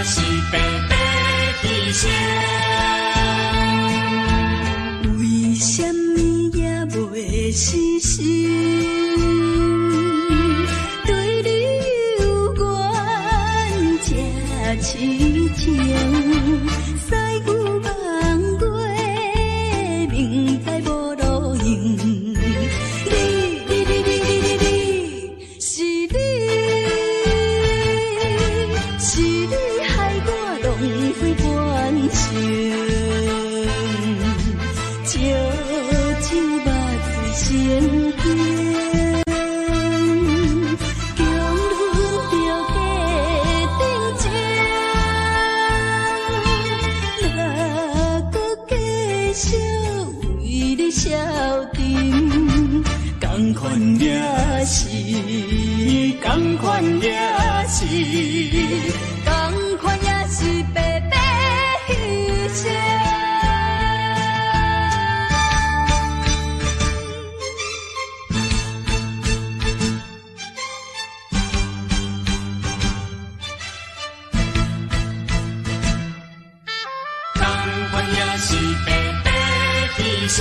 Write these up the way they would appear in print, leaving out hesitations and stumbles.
是白白牺牲。为什么也袂死心？对你有缘这痴情，西牛望过，明知无路用。同款也是，同款也是，同款也是白白牺牲。同款也是白白牺牲。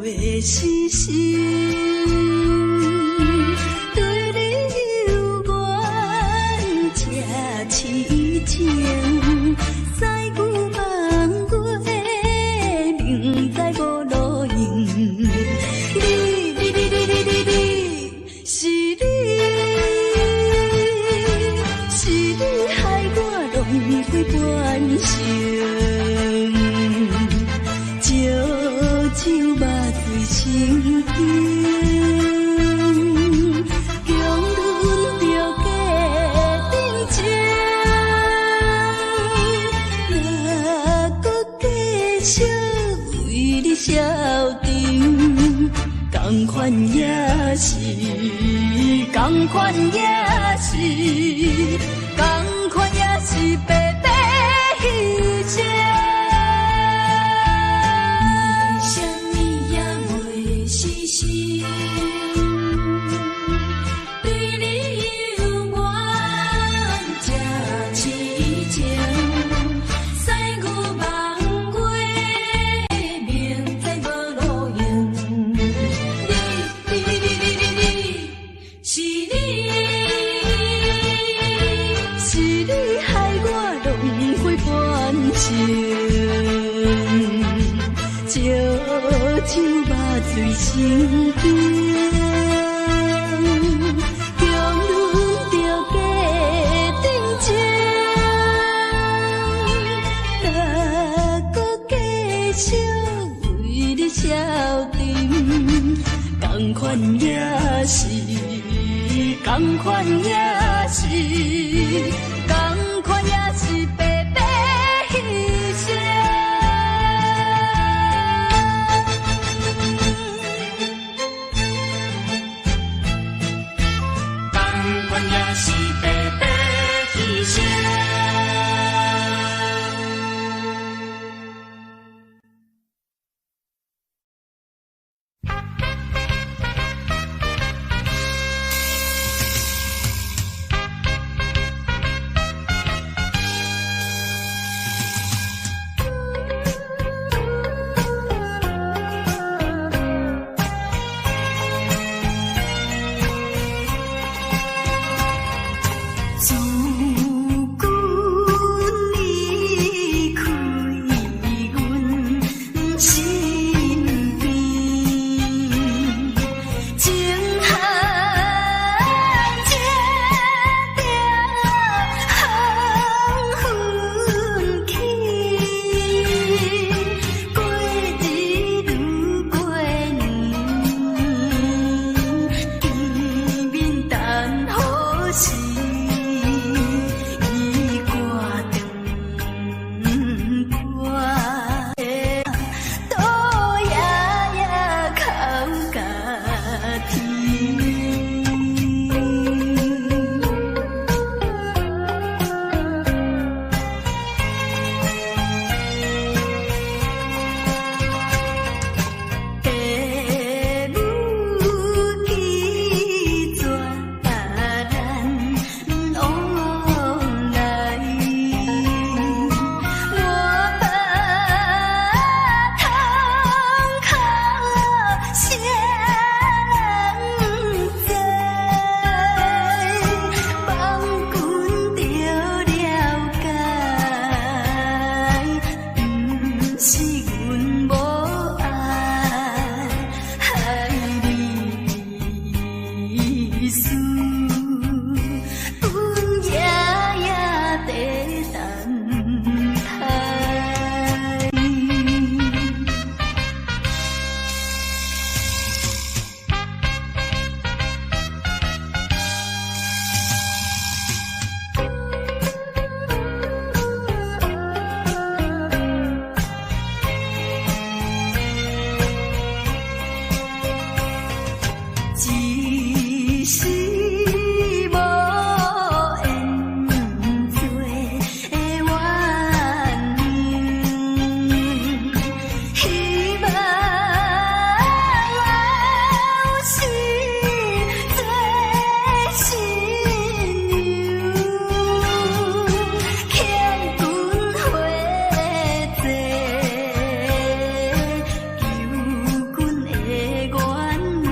袂死心，对你有缘这痴情，西牛望过，明知无路用。是你害我浪费半生。手目对成行，强忍着假定情，若搁继续为你消沉，同款也是，同款也是，同款也是白白牺牲。手目对成行，强忍着假定情，若搁继续为你消沉，同款也是，同款也是，同款也是白白牺牲。也是白白牺牲。阮夜夜在等待。一时无缘做鸳鸯，希望后世做新娘，欠君回坐，求君的原谅。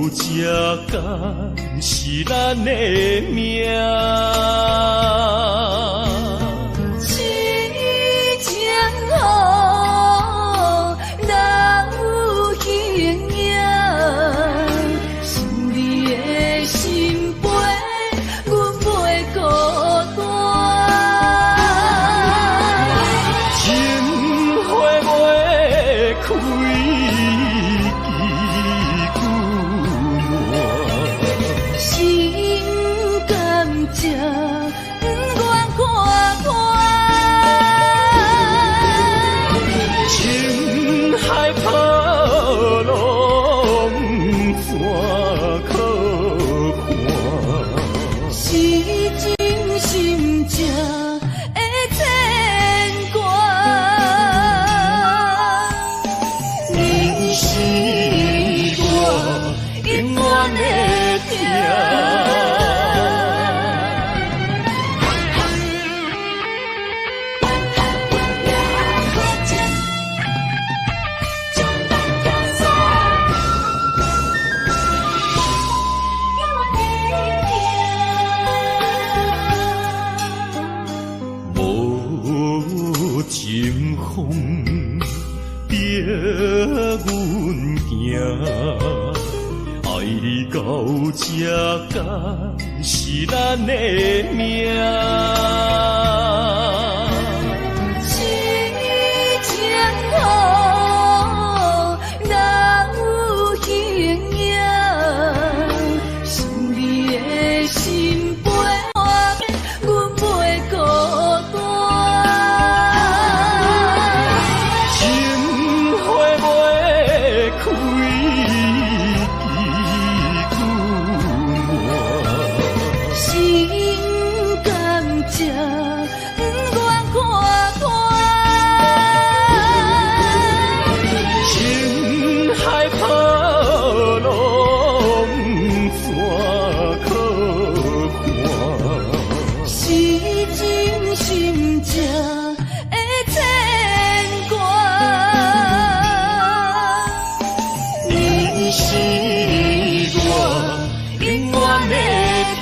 这敢是咱的命。是江河人有形影，想你的心陪，阮袂孤单。情花袂开。这不愿看看，情海波浪怎可看？是真心正的牵挂，你是我永远的疼。情风逼阮行，爱你到这敢是咱的命。是江河人有形影，想你的心陪，阮袂孤单。这不愿看看，情海波浪怎可看？是真心正的牵挂，你是我永远的疼。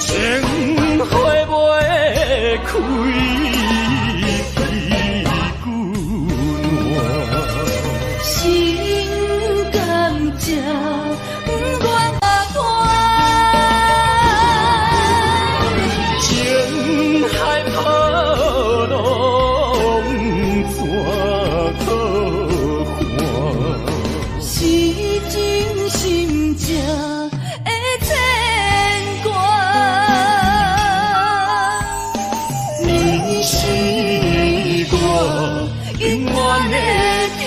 情花袂开，屁股烂。心甘这不愿看，情海波浪怎可看？是真心正的牵挂。你是我永远的疼。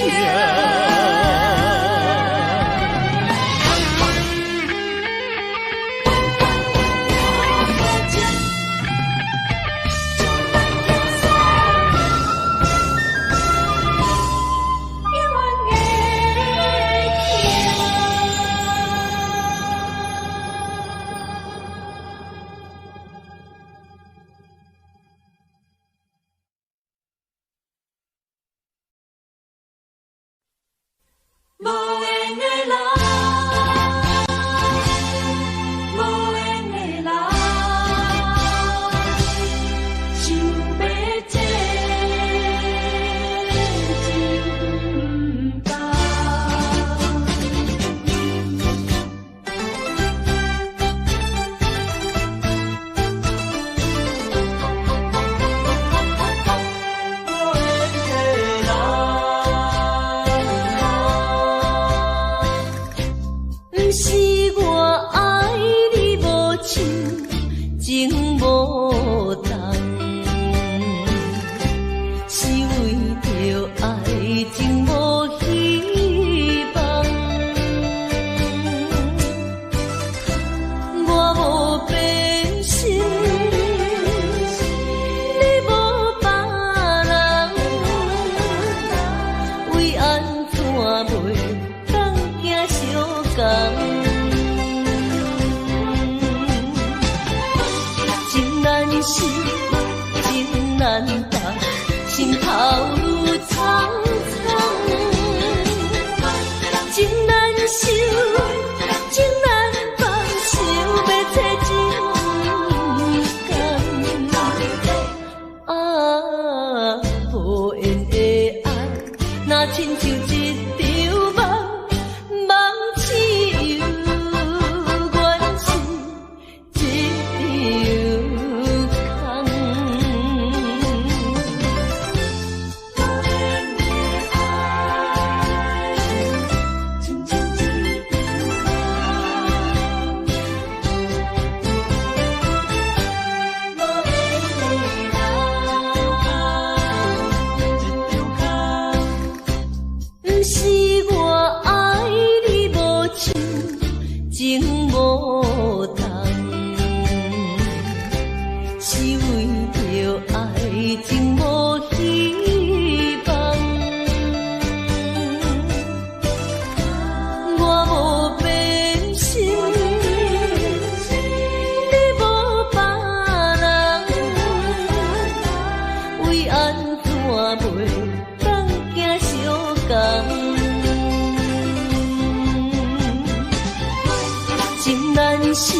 情难舍，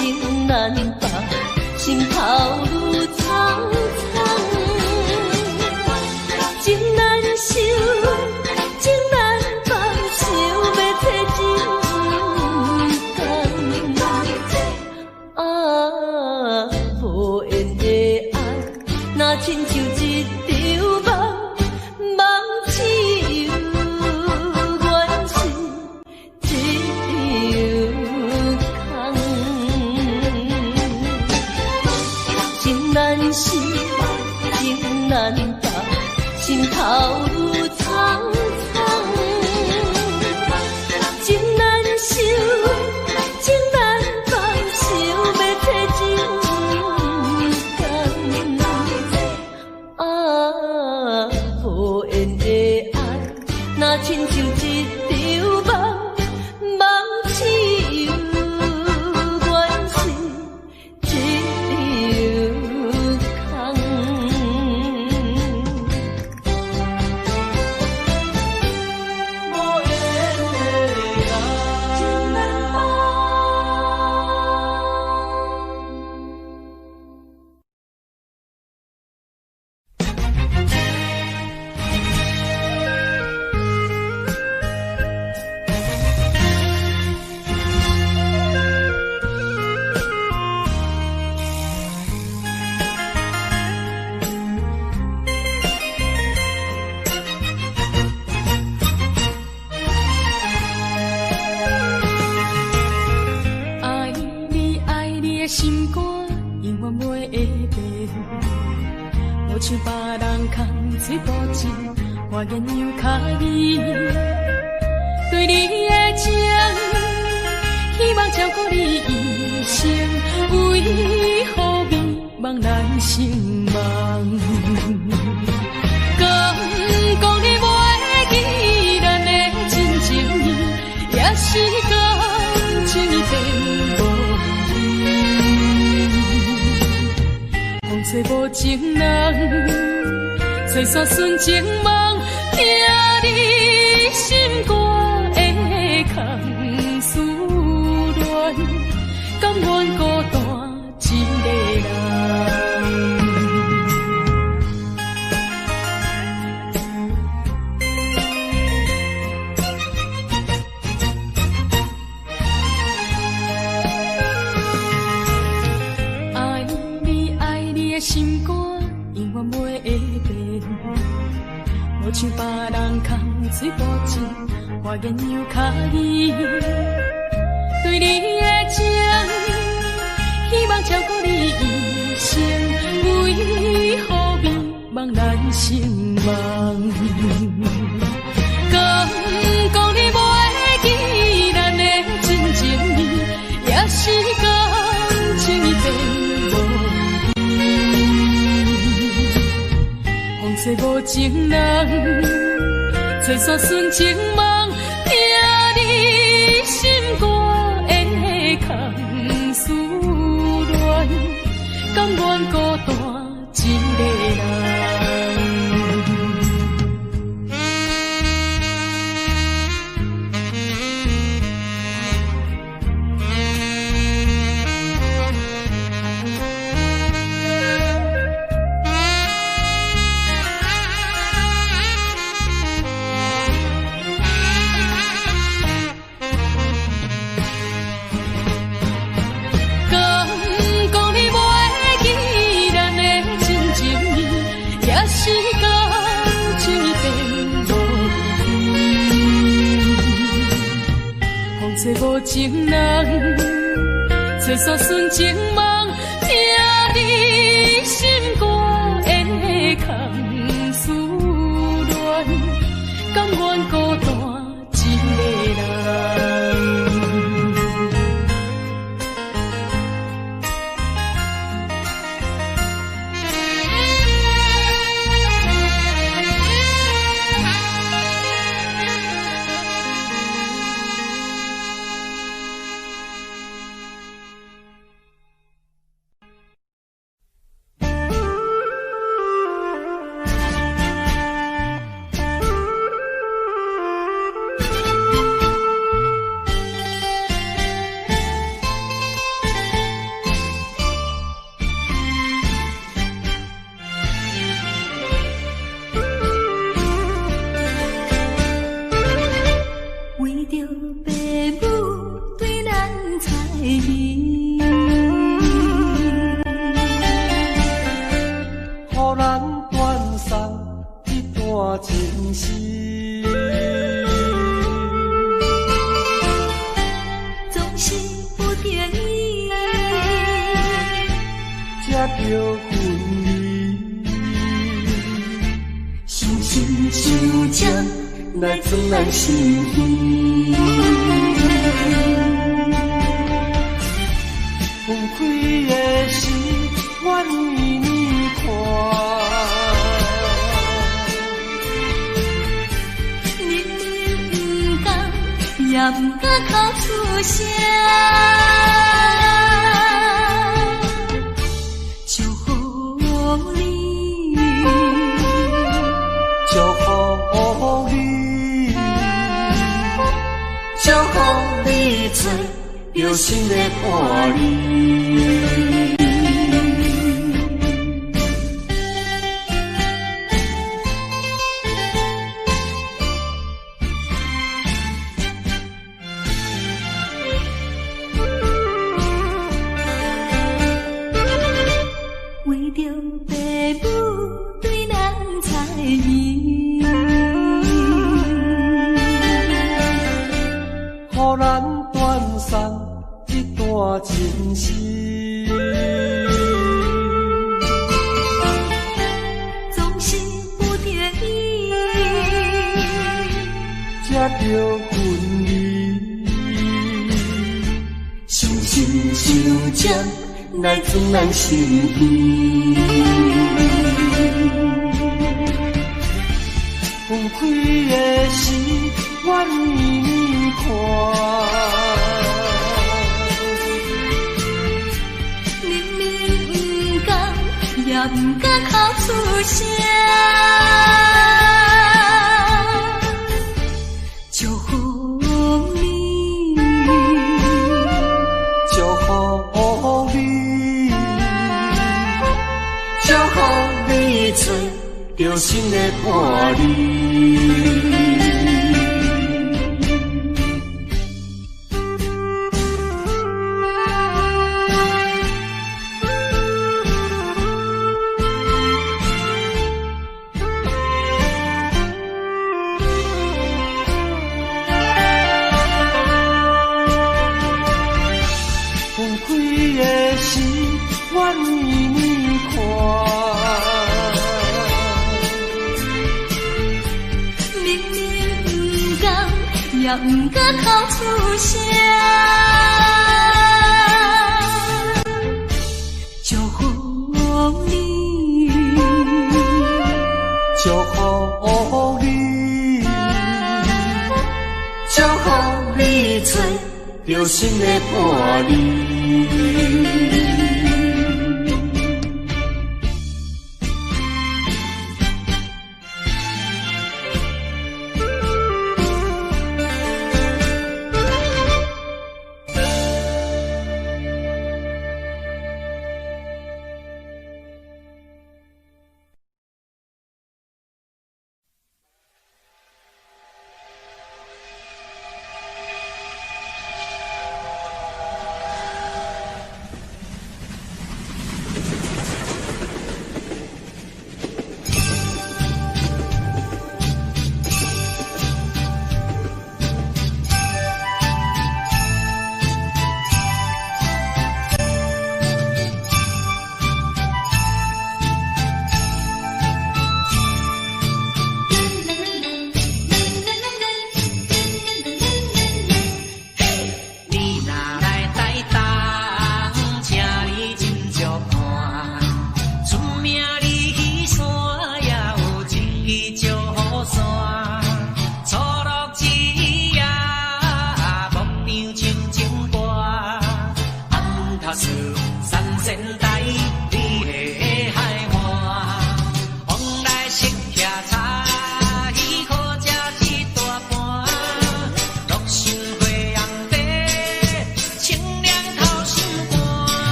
情难放，心头愈苍苍。情难收，情难放，想要找情工。啊，无缘的爱，若亲像一场梦，梦似有缘是只有空。情难舍，情难放，心头愈苍苍。情难收，情难放，想要找情工。啊，无缘的爱，若亲像一场梦，梦似有缘是只有空。无缘的爱，情难放。爱你爱你的心肝，永远袂会变。无像别人空嘴无情，我言又卡你。对你的情，希望照顾你一生，为何迷茫难成梦？敢讲你袂记咱的真情意，也是感情变无味。风吹无情人，吹散纯情梦，听你心肝的空思恋，甘愿孤单一个人。爱你爱你的心肝，永远袂会变。无像别人空嘴无情，我言又卡你。对你的情，希望照顾你一生，为何迷茫难成梦？敢讲你袂记咱的真情意，也是感情变无味。风吹无情人，吹散纯情梦，听你心肝的空思恋，甘愿孤单一个人。敢讲你袂记咱的真情意，也是感情变无味。风吹无情人，吹散纯情梦，听你心肝的空思恋，甘愿孤单一个人。装咱心耳。分开的时，我为你看，明明不敢，也不敢哭出声。祝福你，祝福你，祝福你做有心的伴侣。为着父母对咱猜疑，予咱断送一段情丝，总是不得已，才着分离。伤心伤这来装咱心耳。分开的时，我为你看，明明不敢，也不敢哭出声。祝福你，祝福你，祝福你做着心的伴侣。分开的时，我为你看，明明不敢，也不敢哭出声。祝福你，祝福你，祝福你做着心的伴侣。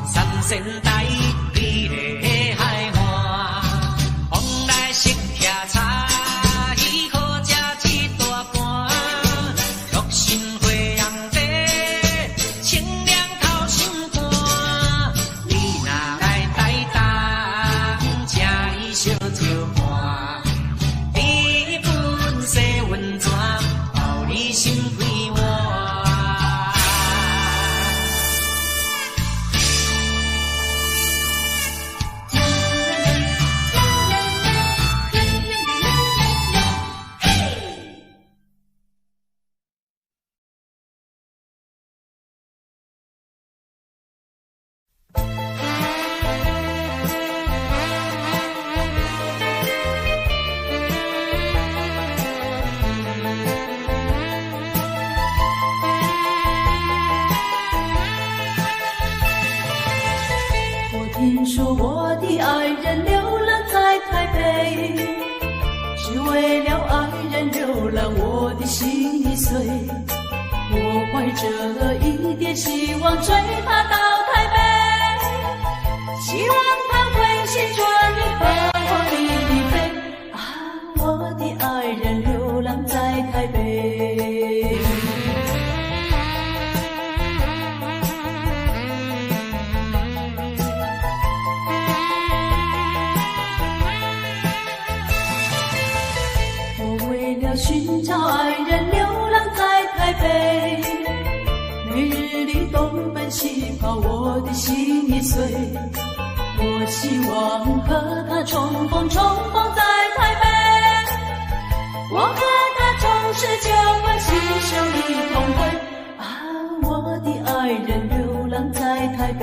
三仙台你的海岸，风来色徛茶，伊好食一大盘，六神花红茶，清凉透心肝。你若来台东，请伊烧酒盘，一盆洗温泉，包你心开换。听说我的爱人流浪在台北，只为了爱人流浪我的心碎。我怀着一点希望追他到台北，希望他会旋转把我离飞。啊，我的爱人流浪在台北。寻找爱人，流浪在台北，每日里东奔西跑，我的心碎。我希望和他重逢在台北，我和他从19关携手一同归。啊，我的爱人流浪在台北。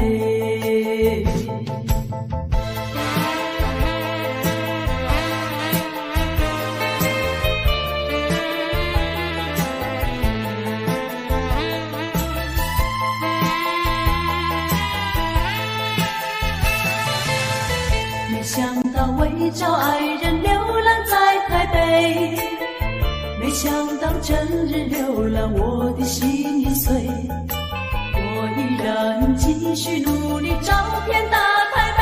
想到为找爱人流浪在台北，没想到整日流浪我的心碎。我依然继续努力找遍大台北，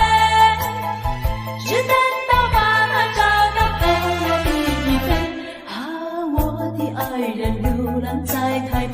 只等到把他找到和我一飞。啊，我的爱人流浪在台北。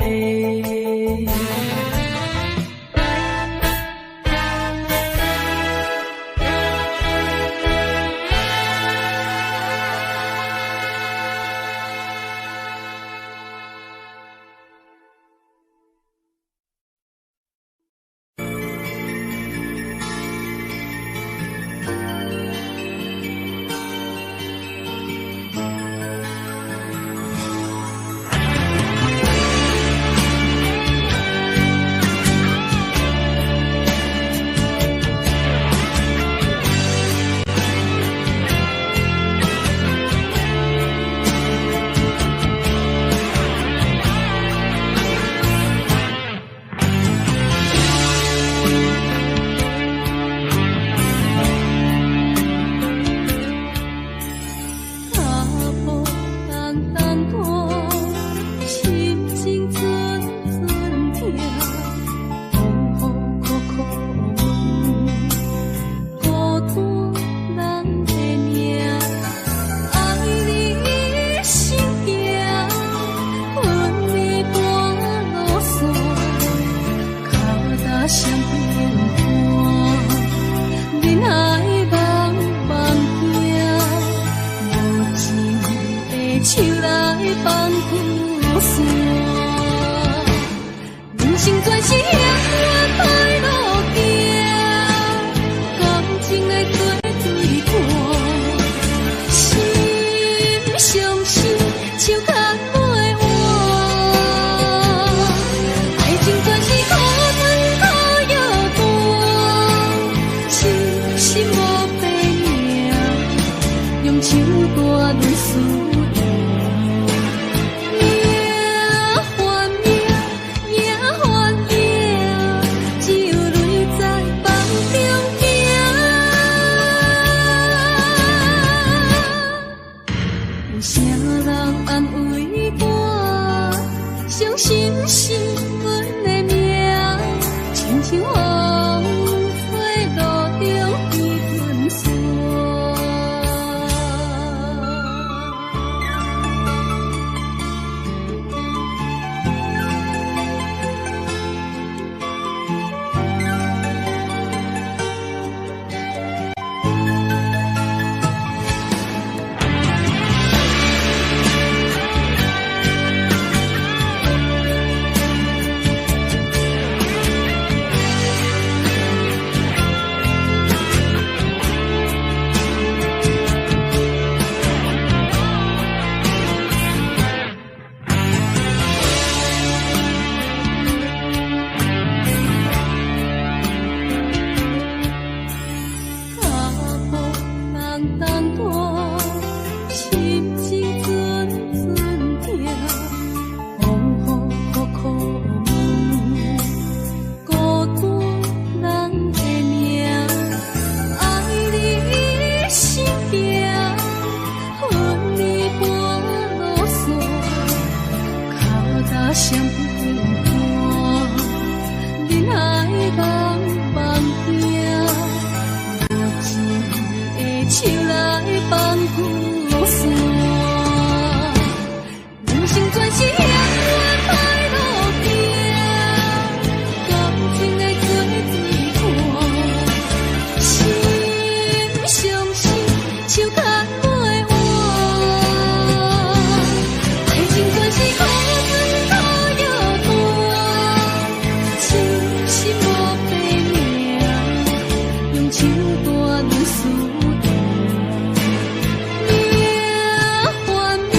手段输赢，命换命，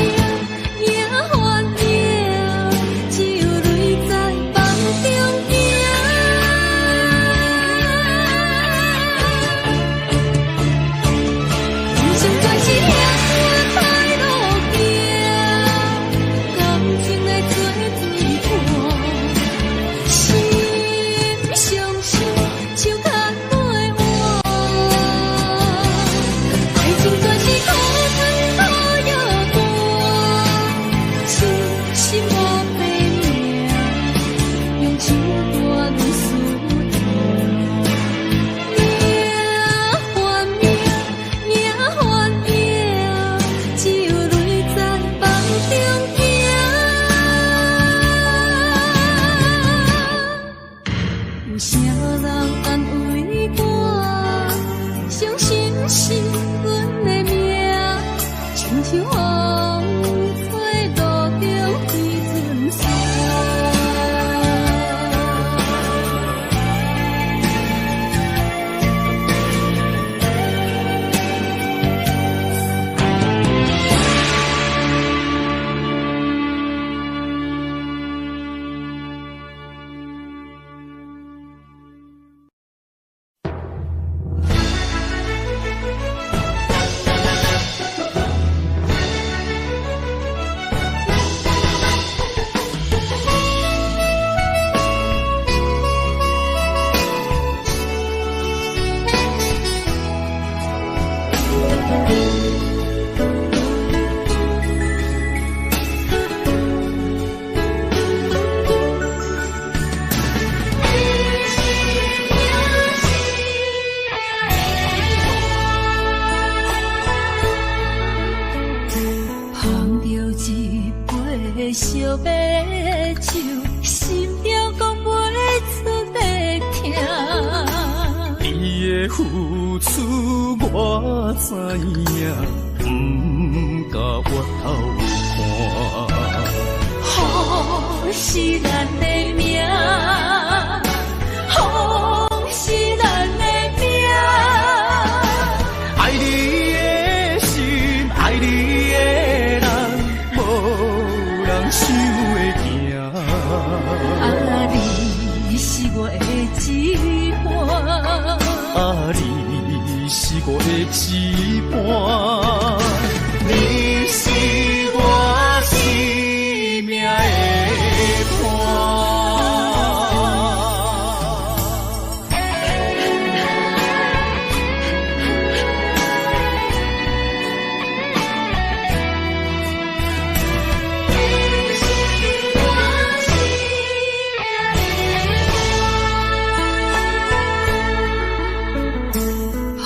命换命，只有泪在梦中行。人生全是命运歹路行，感情的做水伴，心伤心，手牵袂换。爱情全是苦酸苦药肝，痴心无白命，用手段输赢。命换命，命换命，只有泪在梦中行。有啥人安慰我？相信是阮的命，亲像风吹路中飞船山。捧着一杯烧白酒，心中讲袂出的痛。你的付出我知影，不甲我头看。风是咱的命，风是咱的命。爱你的心，爱你的人，无人想会行。啊，你是我的一半，啊，你是我的一半，你是我生命的伴。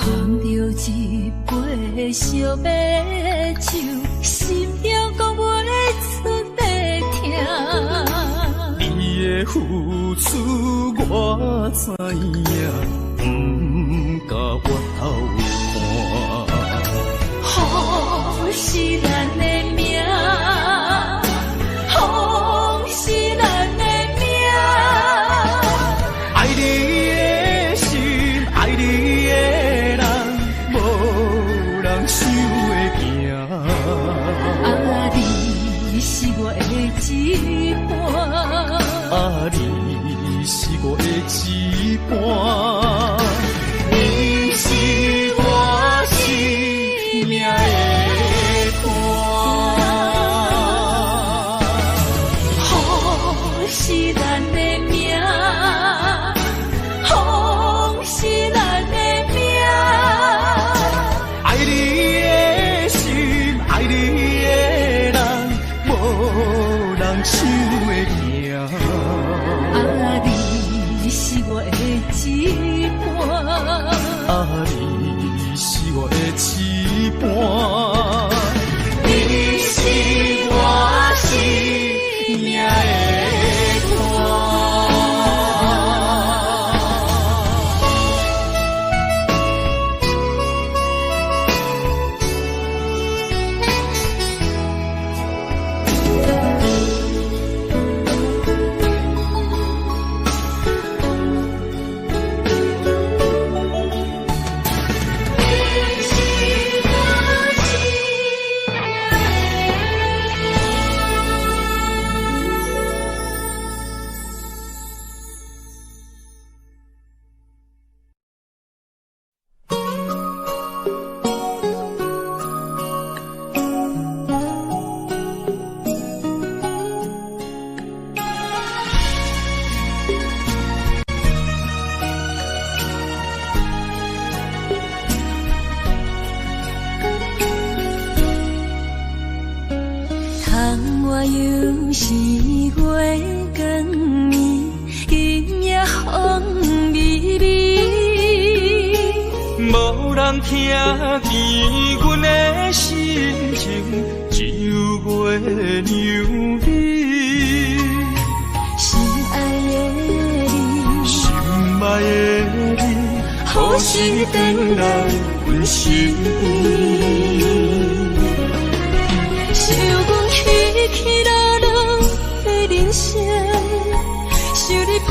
捧着一杯烧白酒，心中讲袂出的痛。你的付出我知影，不甲我头看。风是咱的命，风是咱的命。爱你的心，爱你的人，无人想会行。啊，你是我的一半，啊，你是我的一半，你是我生命的伴。风是咱的命，风是咱的命。爱你的心，爱你的人，无人想会行。啊，你是我的一半，啊，你是我的一半，你是我生命的伴。4月光暝，今夜风微微，无人听见阮的心情，只有月流离。心爱的你，心爱的你，何时回来阮心意？想阮起起落落的人生，想你浮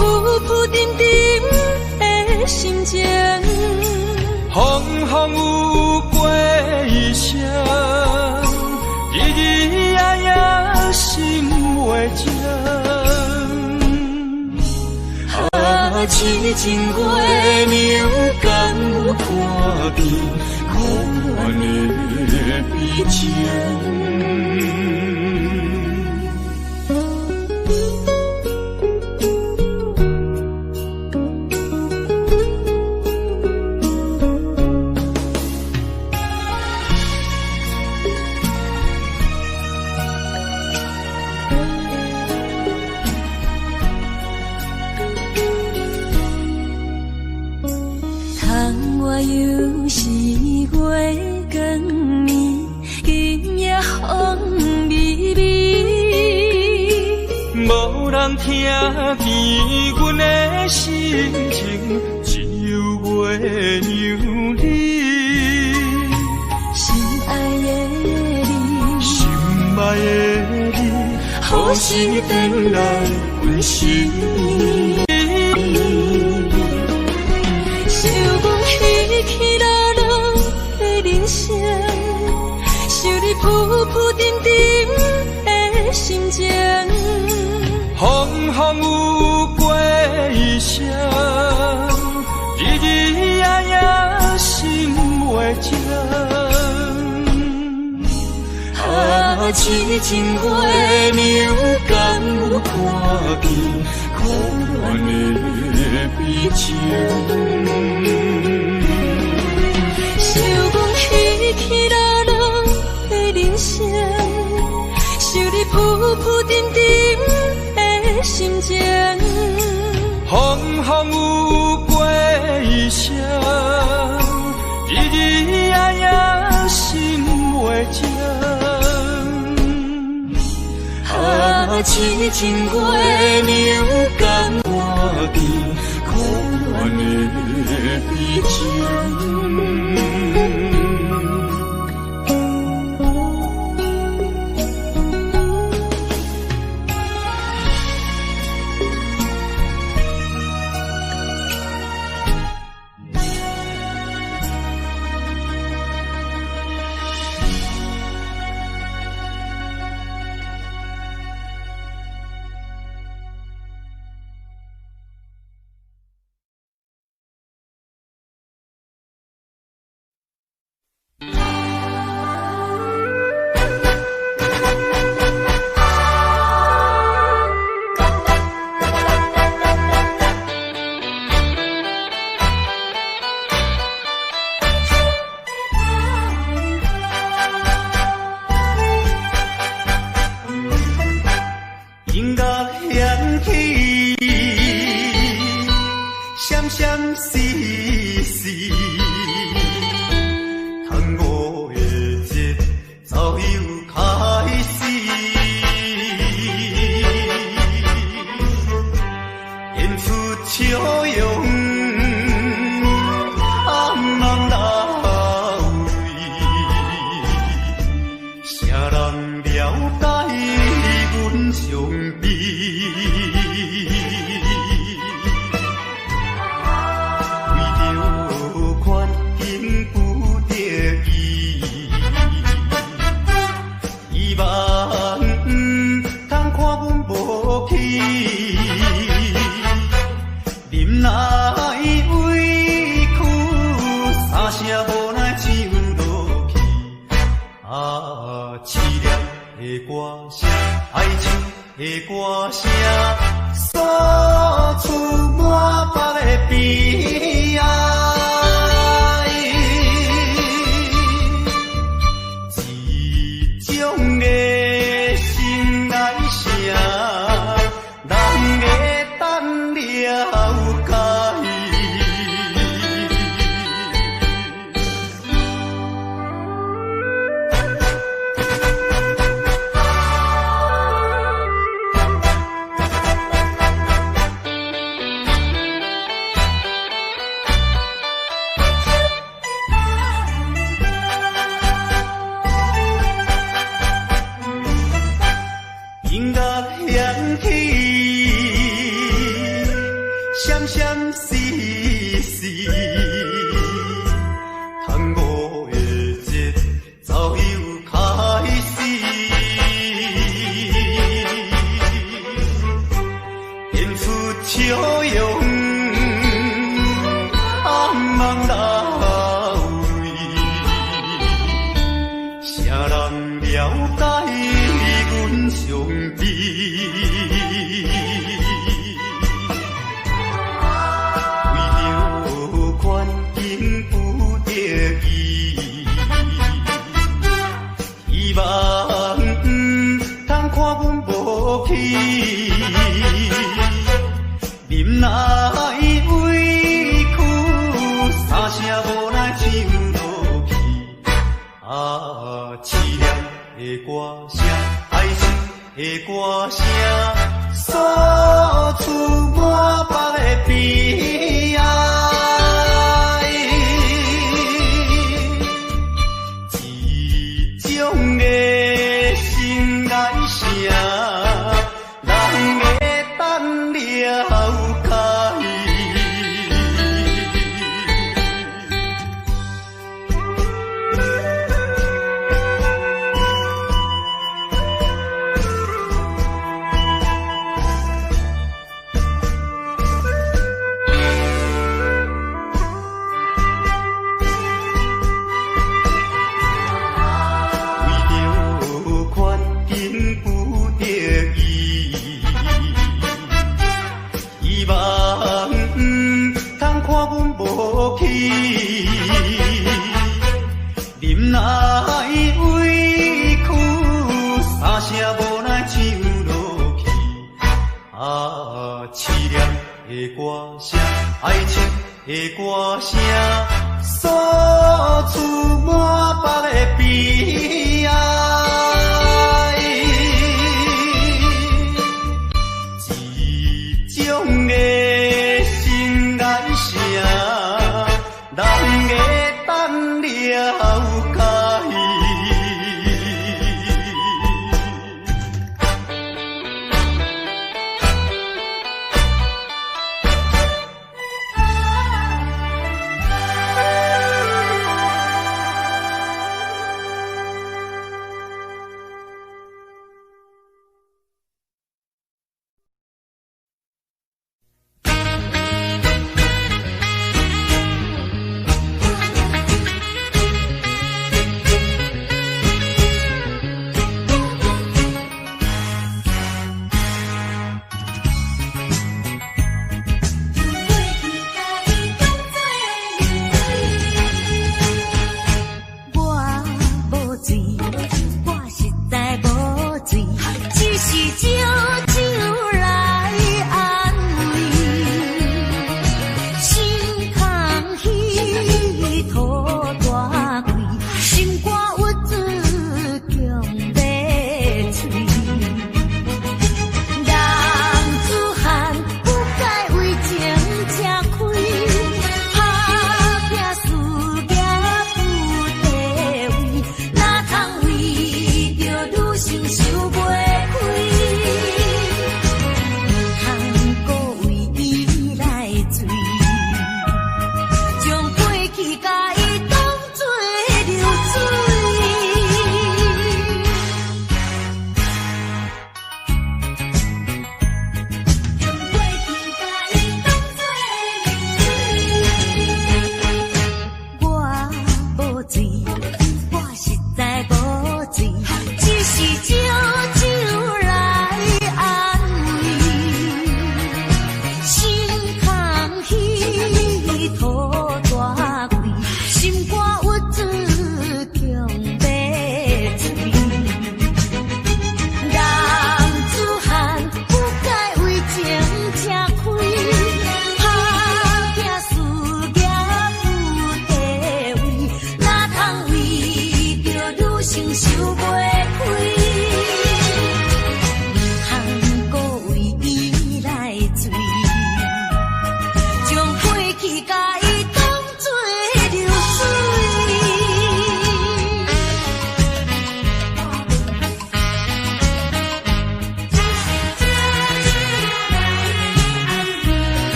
浮沉沉的心情。风风有过一声，日日夜夜心袂静。痴情月流敢有看见苦恋的悲情？又是月光暝，今夜风微微，无人听见阮的心情，只有月流离。心爱的你，心爱的你，何时回来阮心意？想阮起起落落的人生，想你浮浮沉沉的心情。风风有过一声，日日夜夜心袂静。痴情月流敢有看见苦恋的悲情？想阮起起落落的人生，想你浮浮沉沉的心情。风风有过一声，日日夜夜心袂静。痴情月流敢看见苦恋的悲情？种的心内声。唱落去。啊，凄凉的歌声，爱情的歌声，诉出满腹的悲哀。这种的心爱声，人会等了解。忍耐委屈，三声无奈唱落去。啊，凄凉的歌声，爱情的歌声，诉出满腹的悲哀。这种的心爱声，人会等了解。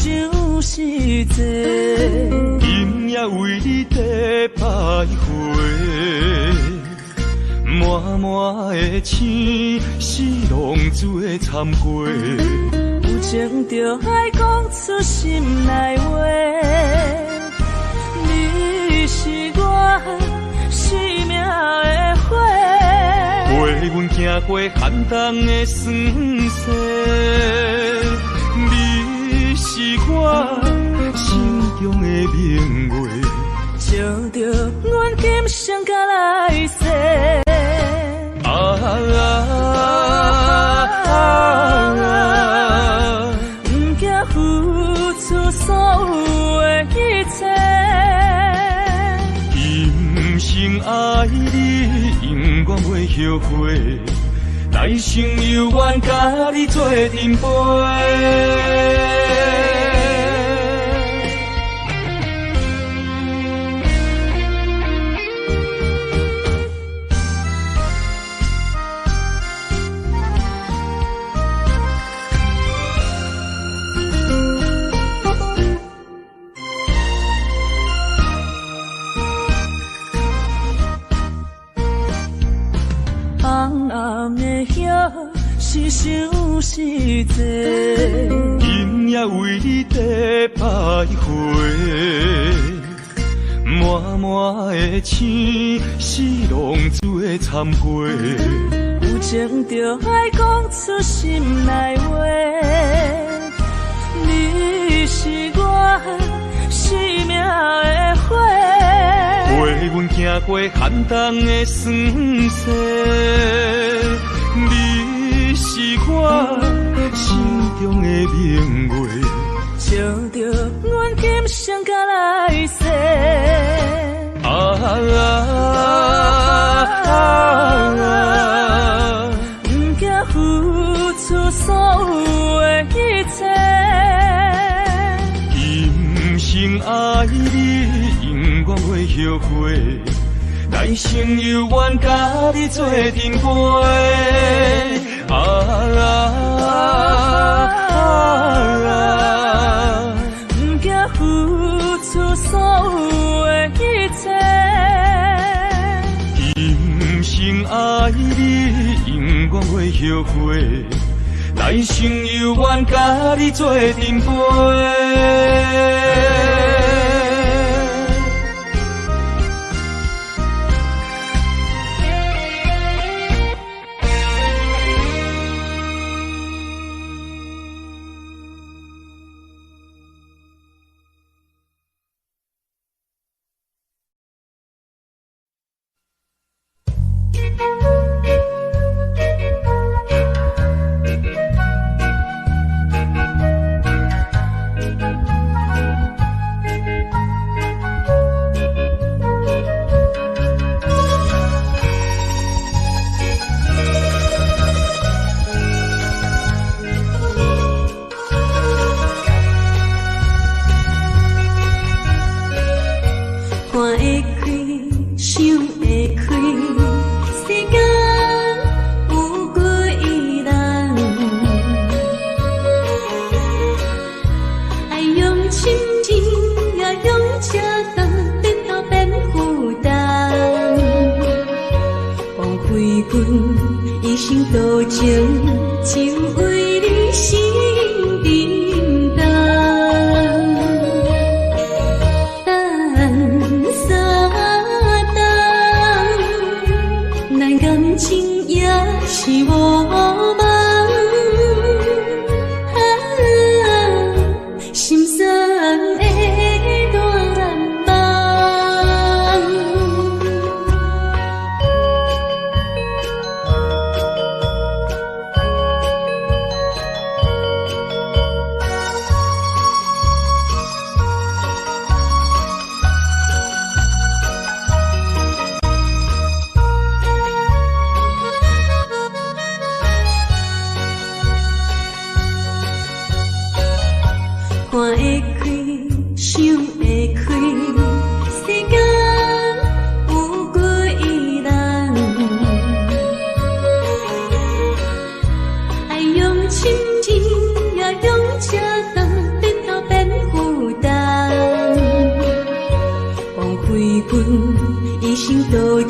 想是这，今夜为你在徘徊，满满的青是浪珠的参过。有情就爱讲出心内话，你是我生命的花，陪阮行过寒冬的酸涩，你是我心中的明月，照着阮今生甲来世。不惊付出所有的一切，今生爱你，永远袂后悔。来生有缘，甲你做阵陪。红暗的夜是想是这，今夜为你在徘徊，满满的青是浪珠的参过。有情就爱讲出心内话，你是我生命的花，陪阮行过寒冬的酸涩，你是我心中的明月，照着阮今生甲来世。不惊付出所有的一切，今生爱你，永远袂后悔。来生有缘，甲你做阵陪。不惊付出所有的一切，今生爱你，永远袂后悔。来生有缘，甲你做阵陪。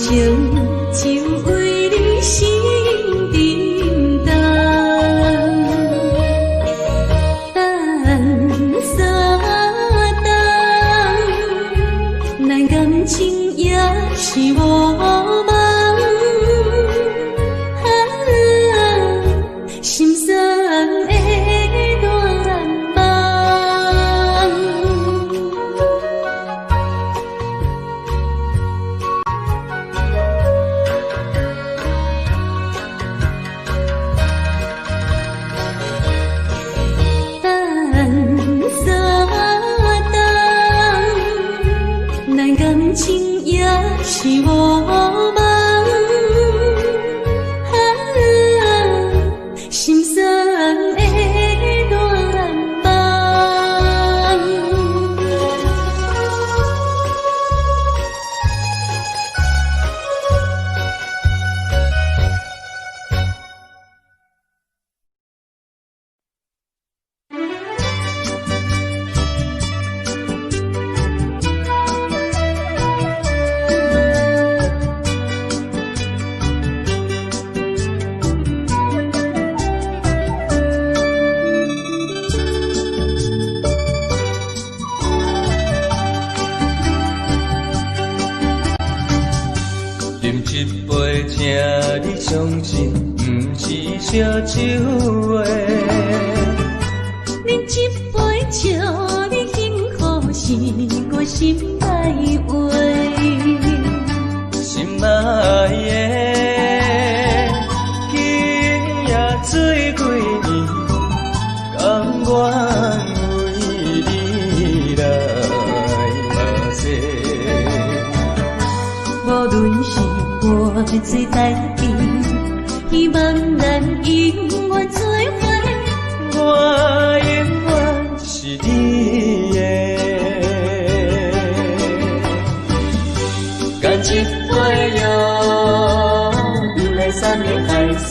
情就为你心沉重，等三冬，咱感情也是无望，心酸的大梦。等三冬，咱感情也是无望，心酸的大梦。饮一杯，请你相信，不是烧酒话。饮一杯，祝你幸福，是我心内话。心爱的，今夜水几年，甘愿为你来跋涉。无论是我最台边，希望咱永远做伙。我永远是你的，干一杯哟，不来三年海誓，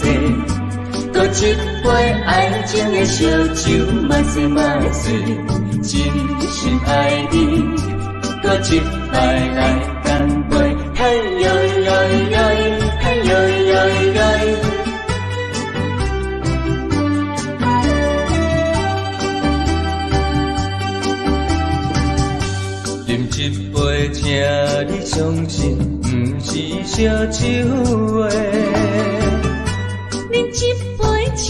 搁一杯爱情的烧酒，嘛是嘛是，真心爱你，搁一摆来干杯，嘿呦呦呦，嘿呦呦呦。饮一杯，请你相信，不是烧酒话。饮一杯，祝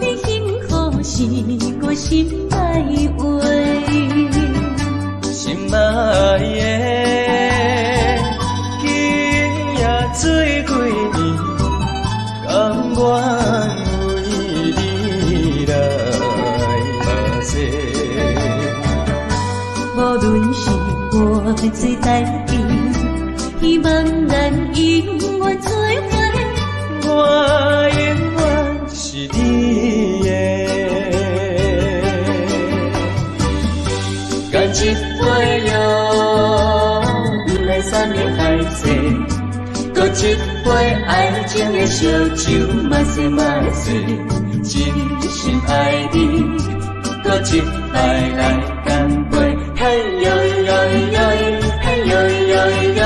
你幸福，是我心内话。心爱的，今夜水几年，甘愿为你来跋涉。无论是我最台边，希望咱永远做伙。我永远是你的，干一杯哟，不来三年海誓，搁一杯爱情的烧酒，嘛是嘛是，真心爱你，搁一摆来干杯，嘿呦呦呦，嘿呦呦呦。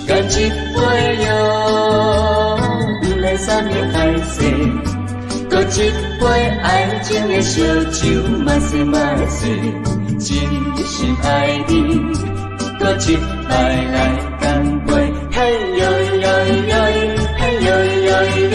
干一杯哟，不来三年海誓，搁一杯爱情的烧酒，嘛是嘛是，真心爱你，搁一摆来干杯，嘿呦呦呦，嘿呦呦呦。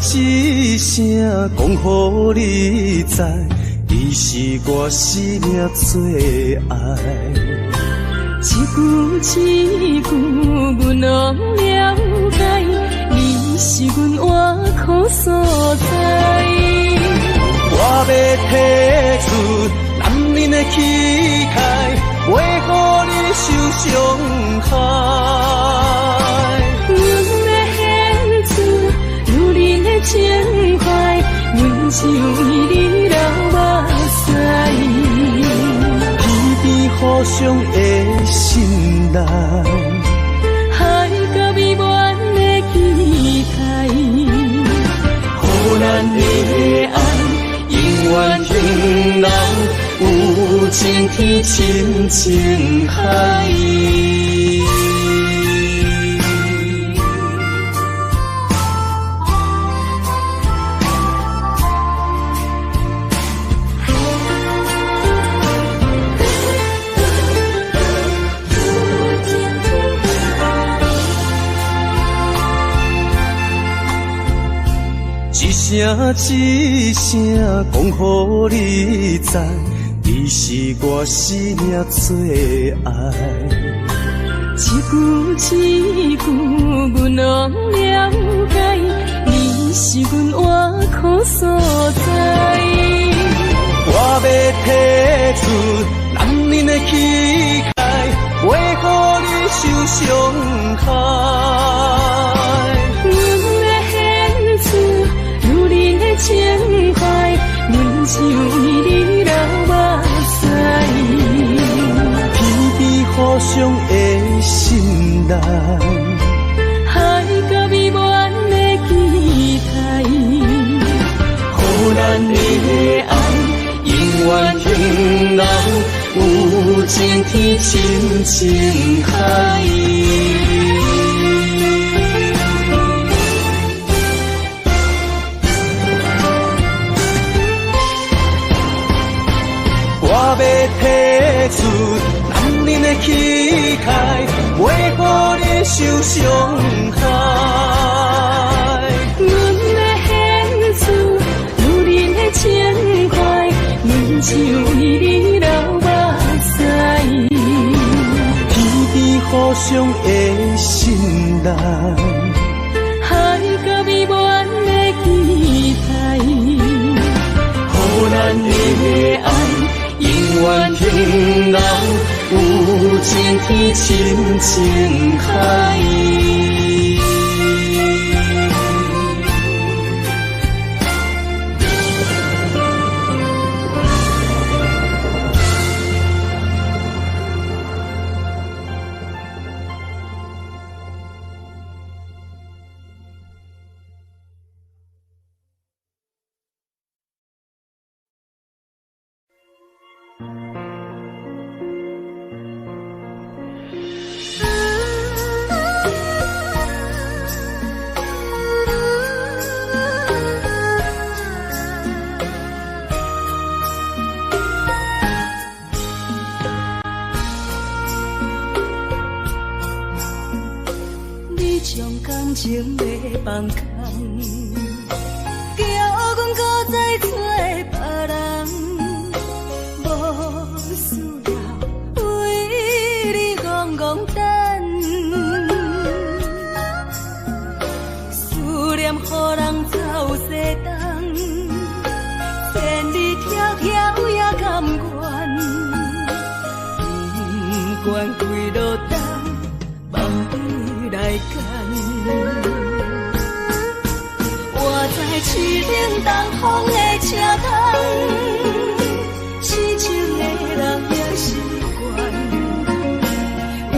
一声讲予你知，你是我生命最爱。一句，阮拢了解，你是阮活苦所在。我要提出男人的气概，袂予你受伤害。阮要献出女人的情怀，阮只为你流目屎。互相的心内，海角美满的期待，予咱的爱永远停留有情天深情海。一声讲予你知，你是我生命最爱。一句，阮拢了解，你是阮活苦所在。我要提出男人的气概，袂予你受伤害。情怀，阮只为你流目屎。天边互相的心内，海角美满的期待，予咱的爱永远停留有情天深情海。我要提出男人的气概，袂予你受伤害。阮要献出女人的情怀，阮只为你流目屎。天边互相的心内，海角美满的期待，予咱的爱永远停留有情天深情海。情要放空，叫阮搁再找别人，无需要为你戆戆等，思念予人走西东，千里迢迢也甘愿，不管几落冬，梦伊来干。我在市顶东风的车窗，痴情的人也习惯，又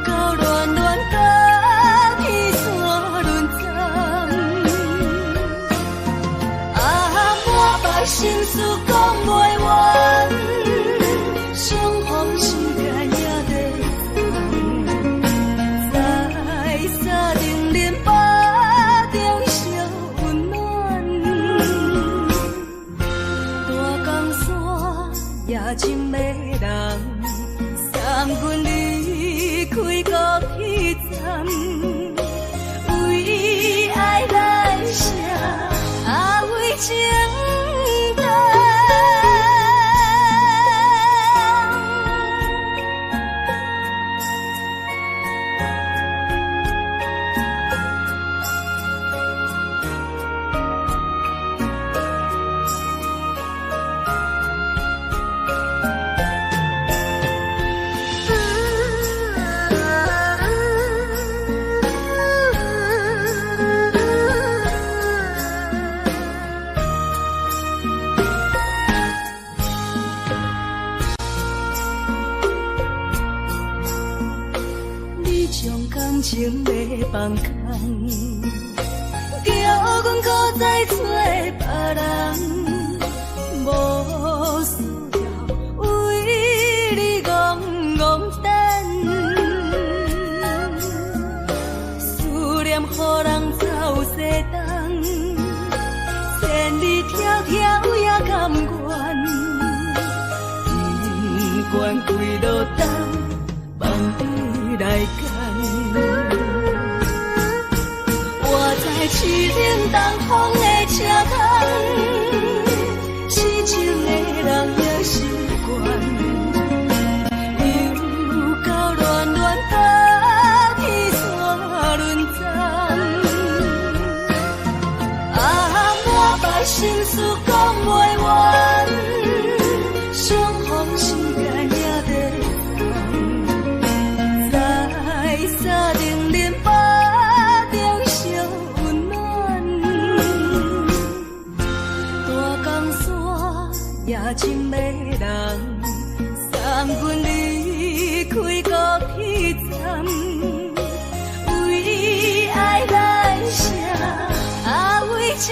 到恋恋甲天山轮站。满腹心事讲袂完，相逢时间也在长，在沙定林巴中烧温暖，大江山也真迷人，送阮离开国迄站，为爱来写为情。情要放空，叫阮搁再找别人，无需要为你戆戆等，思念予人走西东，千里迢迢也甘愿，不管几落冬，梦里来干。我在痴冷东风的车窗，痴情的人也习惯，又到乱乱搭起山轮站。满腹心事讲袂完，相逢时间也在等，在沙冷冷巴中相温暖。大江山夜深的人，送阮离开高铁站，为爱来写为情。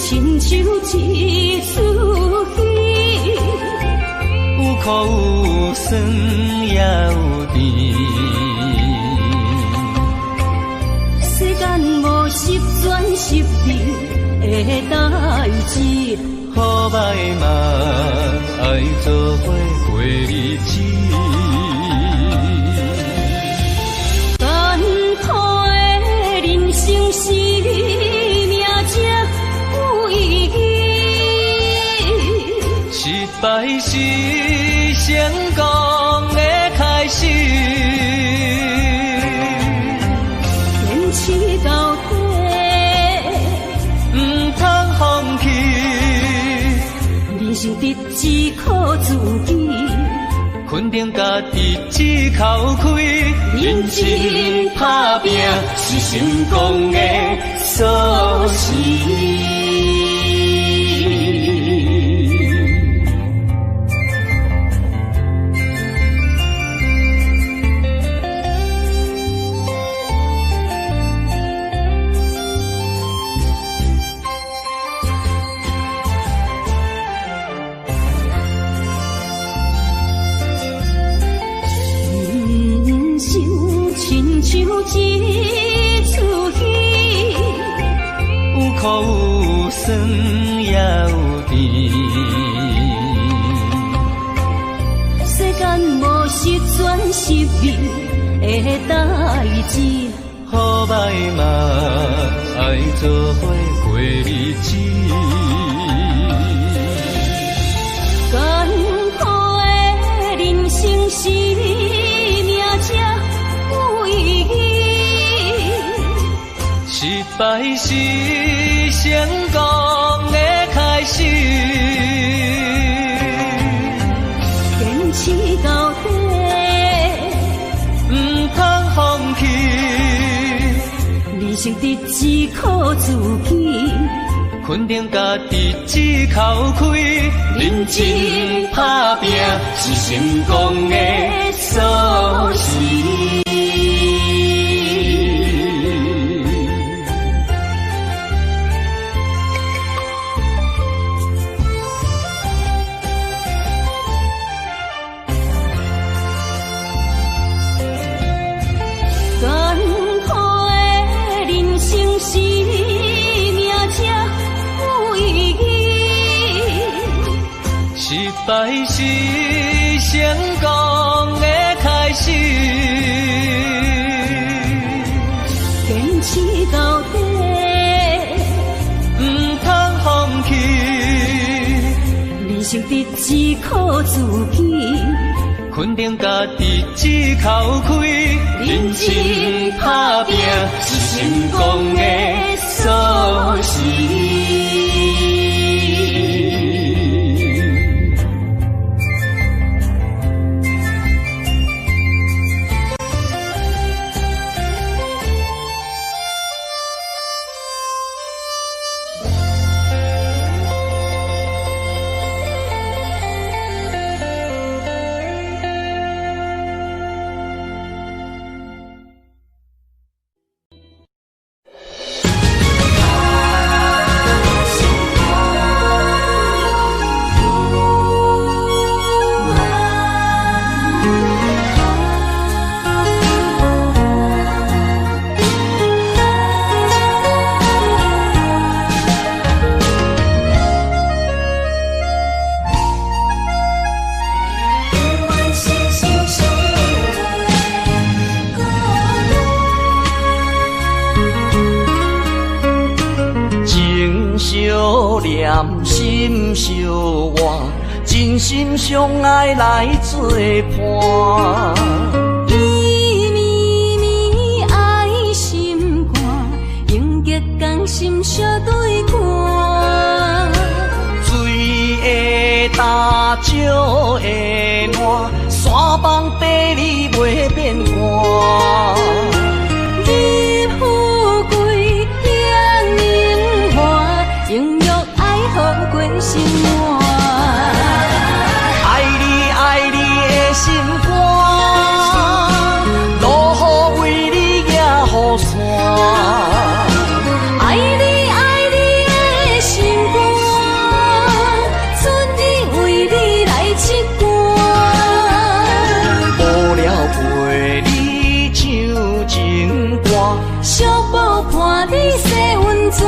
亲像一出戏，有苦有酸也有甜。世间无十全十美的代志，好歹嘛爱做伙过日子。艰苦的人生是。失败是成功的开始，坚持到底，不通放弃。人生得只靠自己，肯定家己只口开，认真打拼是成功的锁匙。像一出戏，有苦有酸也有甜。世间无十全十美的代志，好歹嘛爱做伙过日子。艰苦的人生是命才。失败是成功的开始，坚持到底，不通放弃。人生得只靠自己，肯定家己只口开，认真打拼是成功的锁匙。艰苦的人生是命才败是成功的开始。坚持到底，唔通放弃。人生得只靠自己，肯定家己只口开，认真打拼是成功的锁匙。心相换，真心相爱来作伴。绵绵绵爱心肝，永结同心相对看。水的大石的烂，山崩地里袂变卦。你富贵享荣华，永浴爱好过生活。爱你爱你的心肝，落雨为你野雨伞。爱你爱你的心肝，春日为你来唱歌。无聊陪你唱情歌，寂寞伴你洗温泉。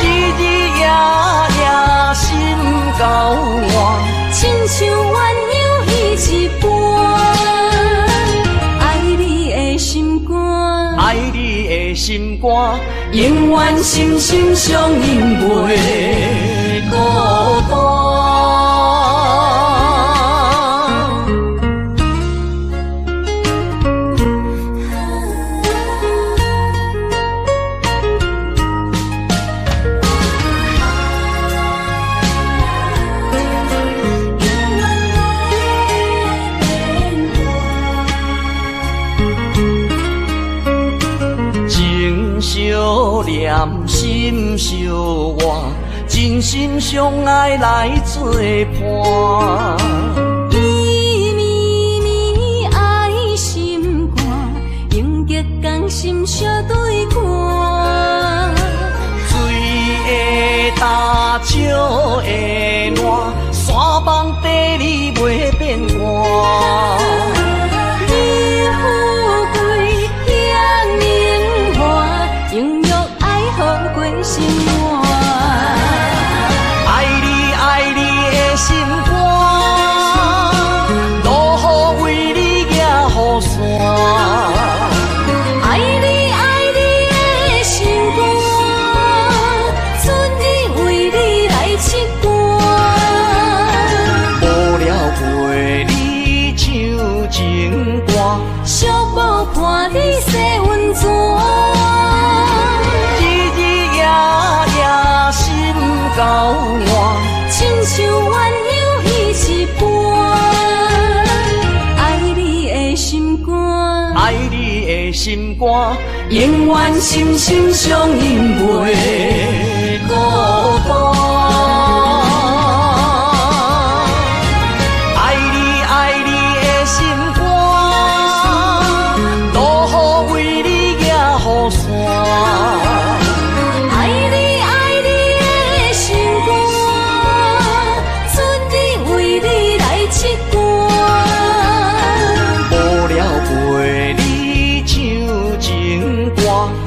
日日夜夜心交换，亲像鸳鸯依一半。爱你的心肝，爱你的心肝，永远心心相印袂孤单。相念心相换，真心相爱来作伴。绵绵绵爱心肝，永结同心相对看。水的大石的烂，山崩地里袂变卦。你富贵享荣华，永浴爱好过生活。爱你爱你的心肝，落雨为你野雨伞。爱你爱你的心肝，春日为你来唱歌。无聊陪你唱情歌，寂寞伴你洗温泉。日日夜夜心交换，亲像鸳鸯依一半。爱你的心肝，爱你的心肝，永远心心相印袂孤单。爱你爱你的心肝，落雨为你野雨伞。爱你爱你的心肝，春日为你来唱歌。无聊陪你唱情歌，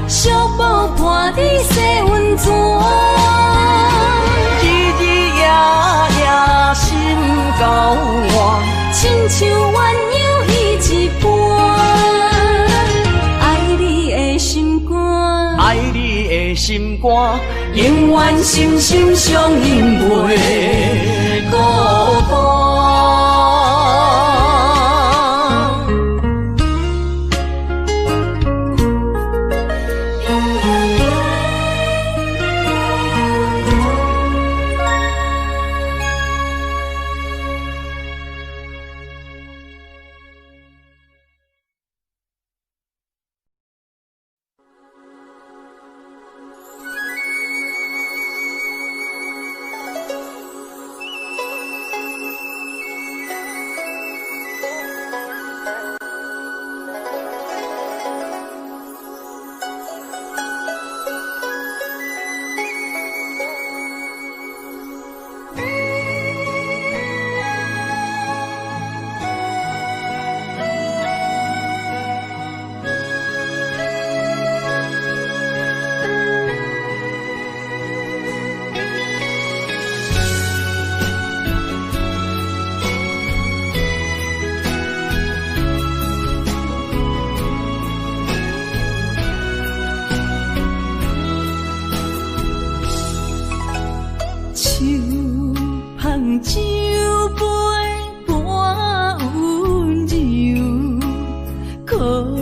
寂寞伴你洗温泉。日日夜夜歌，永远心心相印袂孤单。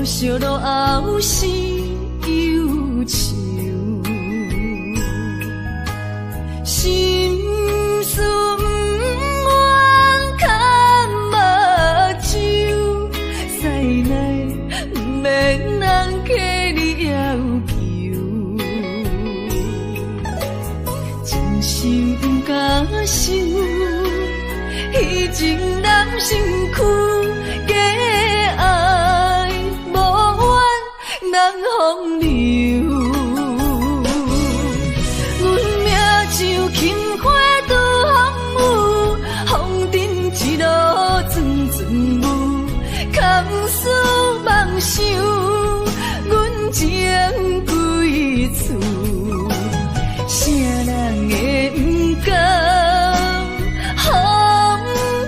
烧落后是忧愁，心事不愿牵目睭，使来不免人客你要求，真心不敢想，迄情难身躯。风流，阮命像轻花拄风雨，风尘一路转转舞，空思梦想，阮情归厝，啥人会不甘风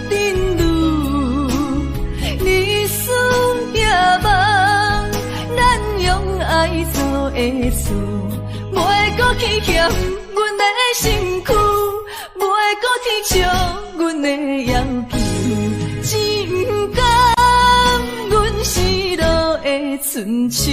尘路，日思夜梦，咱用爱做的事，袂搁去嫌阮的身躯，袂搁去笑阮的要求，只不甘阮失落的春秋。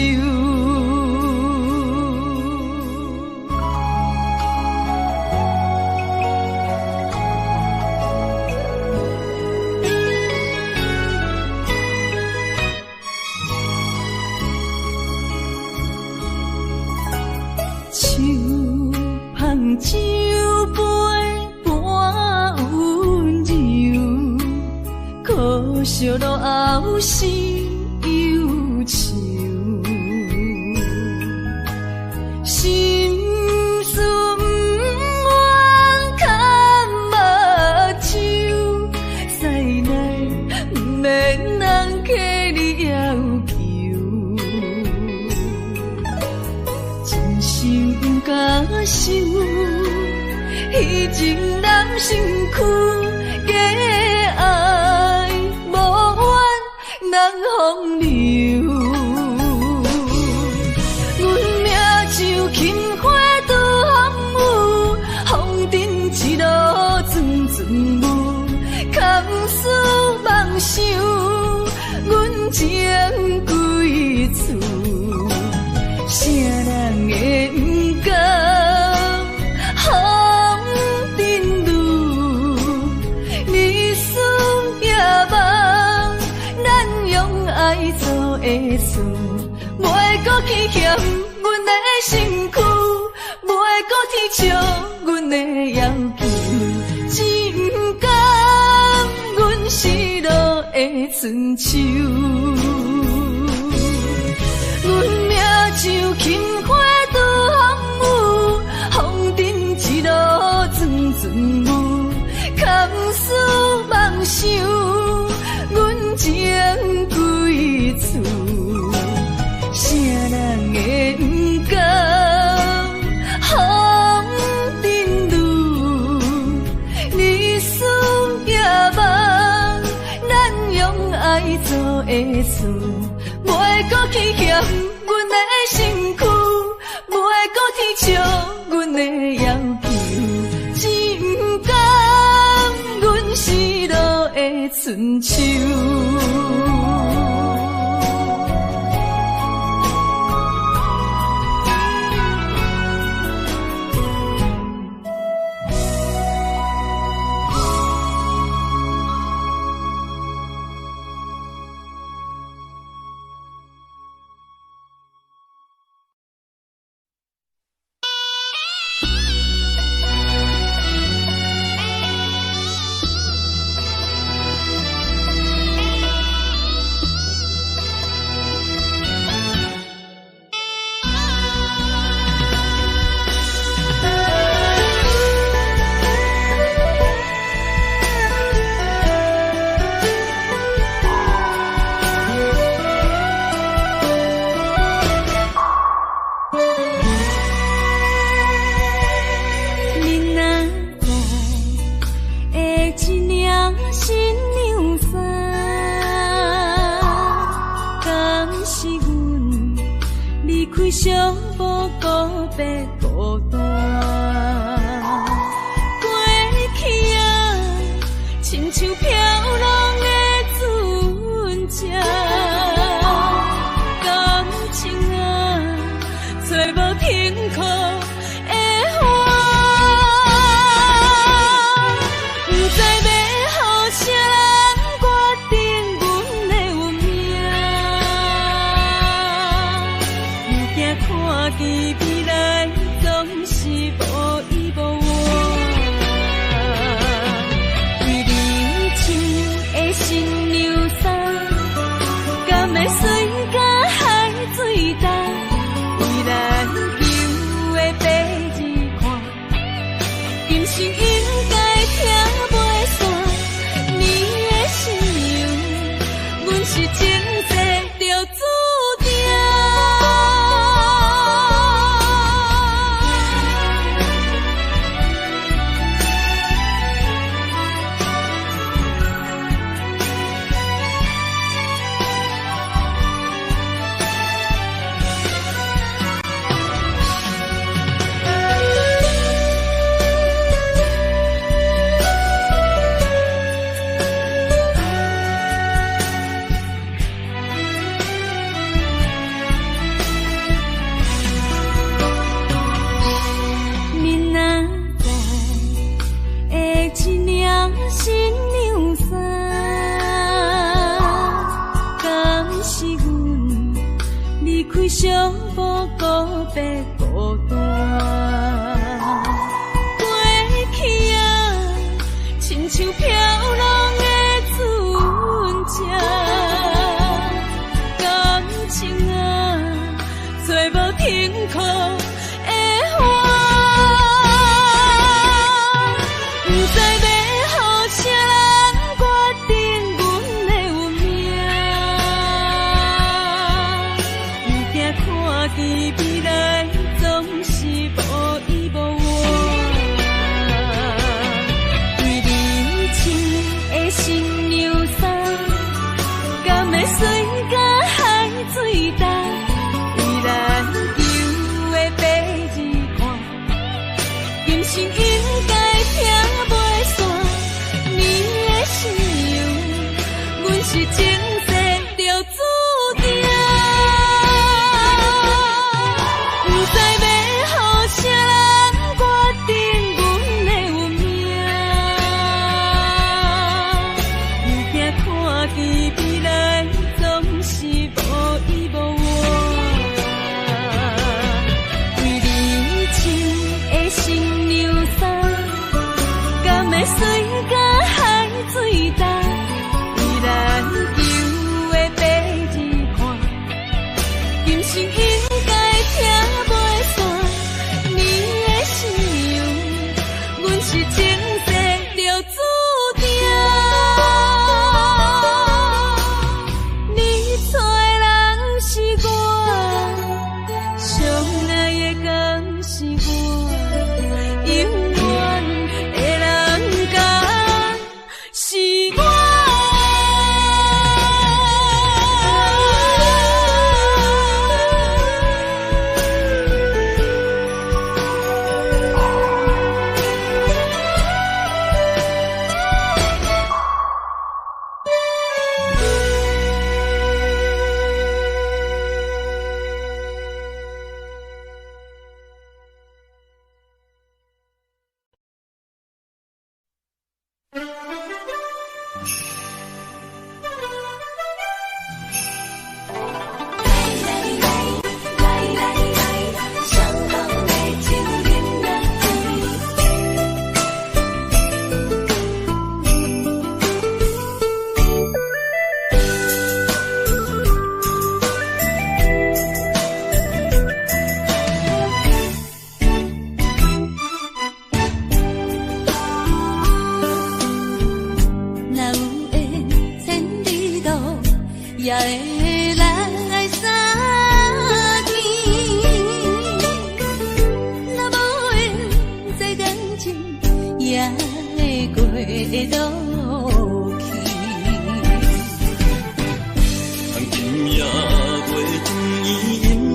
酒杯半温柔，可惜落后是忧愁，心事不愿牵目睭，使来不免人客你要求，真心不敢想。迄情难身躯，假爱无怨人风流。阮命像轻花拄风雨，风尘一路转转舞，空思梦想，阮情归厝，啥人会不甘？爱做的事，袂搁去嫌阮的身躯，袂搁去笑阮的要求，只不甘阮失落的春秋。阮命像轻花拄风雨，风尘一路转转舞，空思梦想，阮情归厝，啥人会不甘？风尘路，日思夜梦，咱用爱做的事，袂搁去嫌阮的身躯，袂搁去笑阮的要求，真甘阮失落的春秋。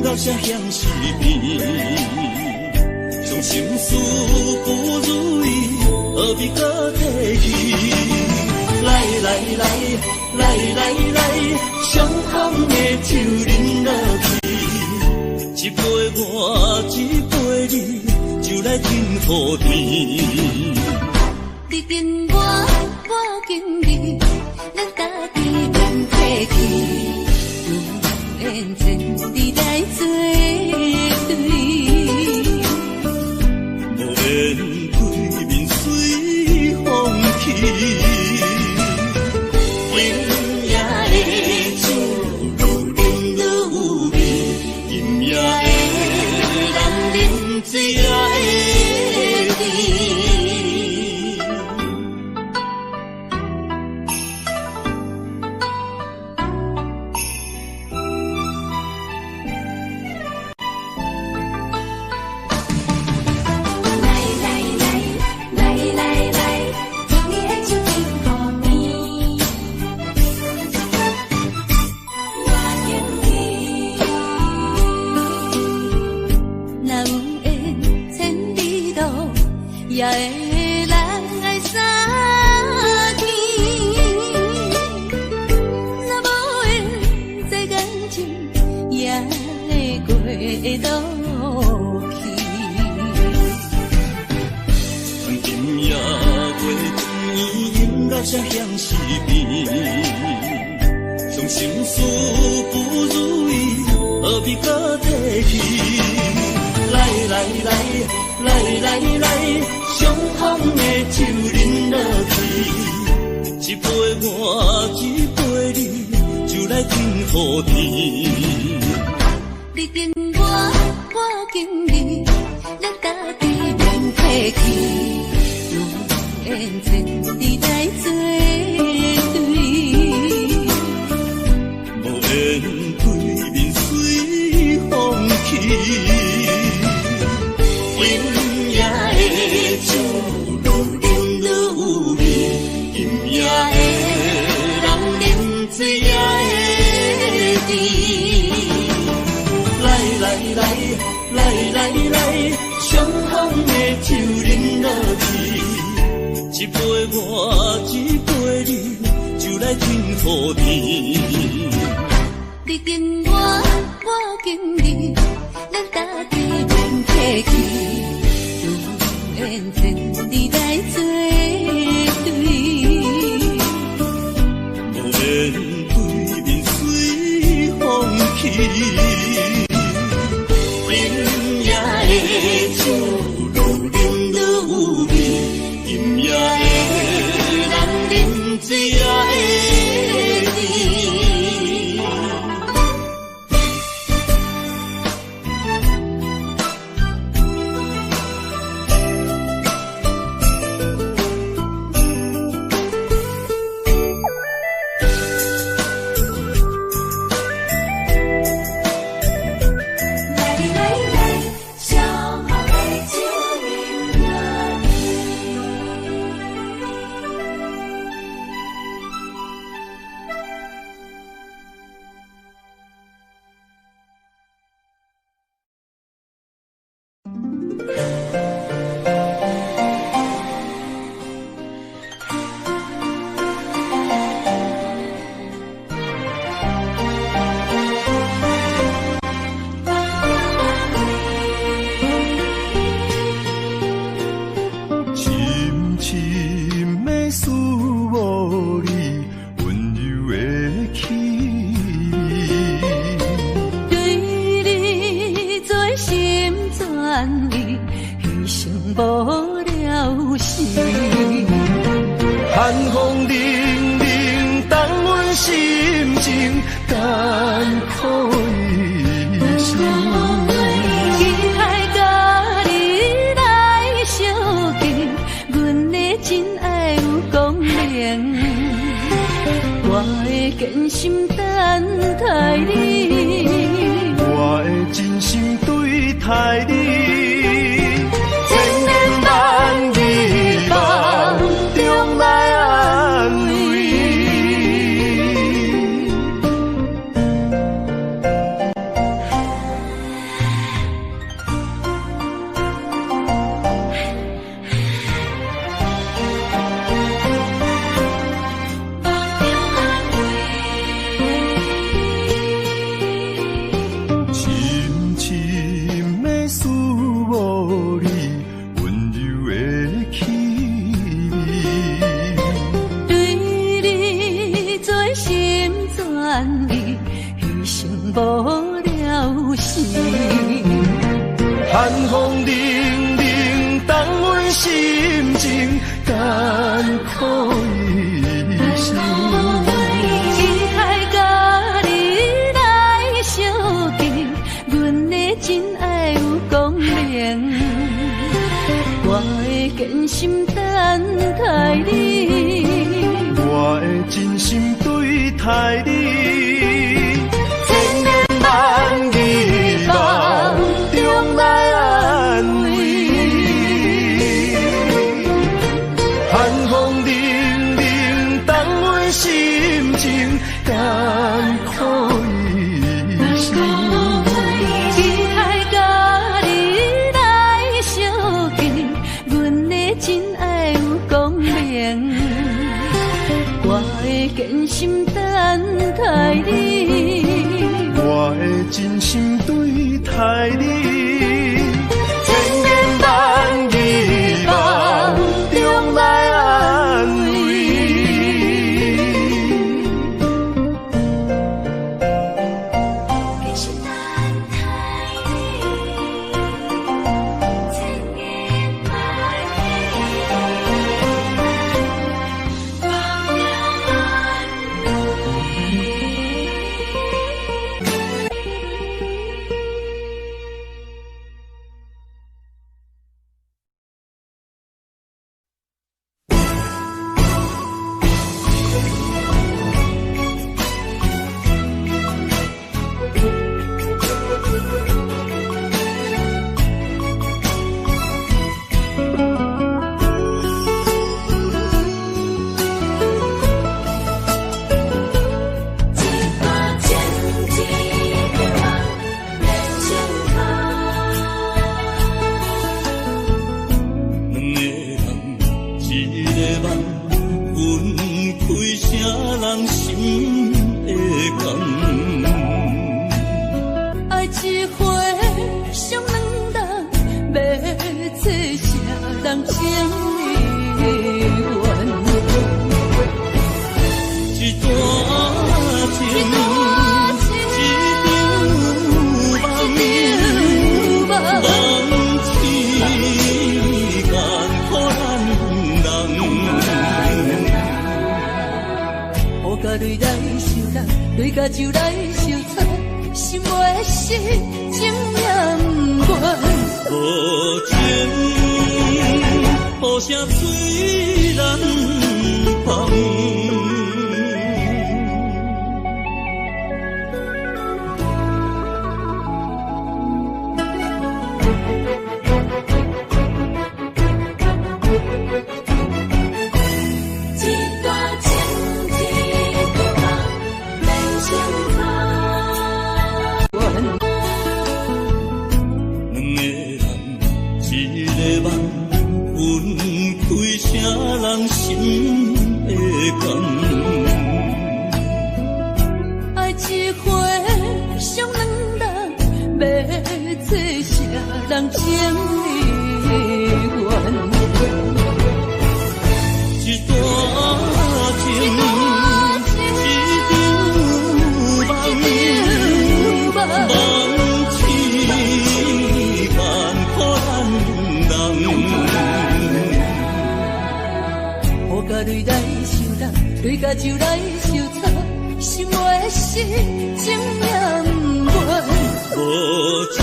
到这乡是变，伤心事不如意，何必搁提起？来来来来来来，伤痛的酒饮落去，一杯我，一杯你，就来敬雨天。你敬我，我敬你，咱家己免客气，有缘千里来作对。无缘对面随风起。这乡是变，伤心事不如意，何必搁提起？来来来来来来，伤痛的酒饮落去，一杯我，一杯你，就来敬雨天。你敬我，我敬你，咱家己免客气，有缘千里来作对。无缘对面随风起，今夜的酒愈饮愈有味，今夜的人饮醉也会甜。来来来来来来，伤痛的酒饮落去，一杯我，一杯你，就来敬雨天。你敬我，我敬你，咱家己免客气，有缘千里来作对。无缘对面随风起，今夜的酒愈饮愈有味，今夜的人饮醉也会甜。寒风凛凛，冻阮心情艰苦的心。期待甲你来相见，阮的真爱有光明，我的真心等待你，我的真心对待你。心。寒风凛凛，冻阮心情艰苦一生。期待甲你来相见，阮的真爱有光明。我会坚心等待你，我会真心对待你，千言万语梦中来安慰。寒风凛凛，冻阮心情艰苦一生。期待甲你来相见，阮的真爱有光明。我会坚心等待你，我会真心对待你，千言万语梦中来安慰。坚心等待你，千言万对甲酒来相撮，心袂死，情念愿。无情，雨声催人芳。爱一回上两人，要做啥人情意愿？一段情，一场梦痴，万苦难人。雨甲泪来相搭，泪甲酒来相擦，心袂死，情念愿。无情，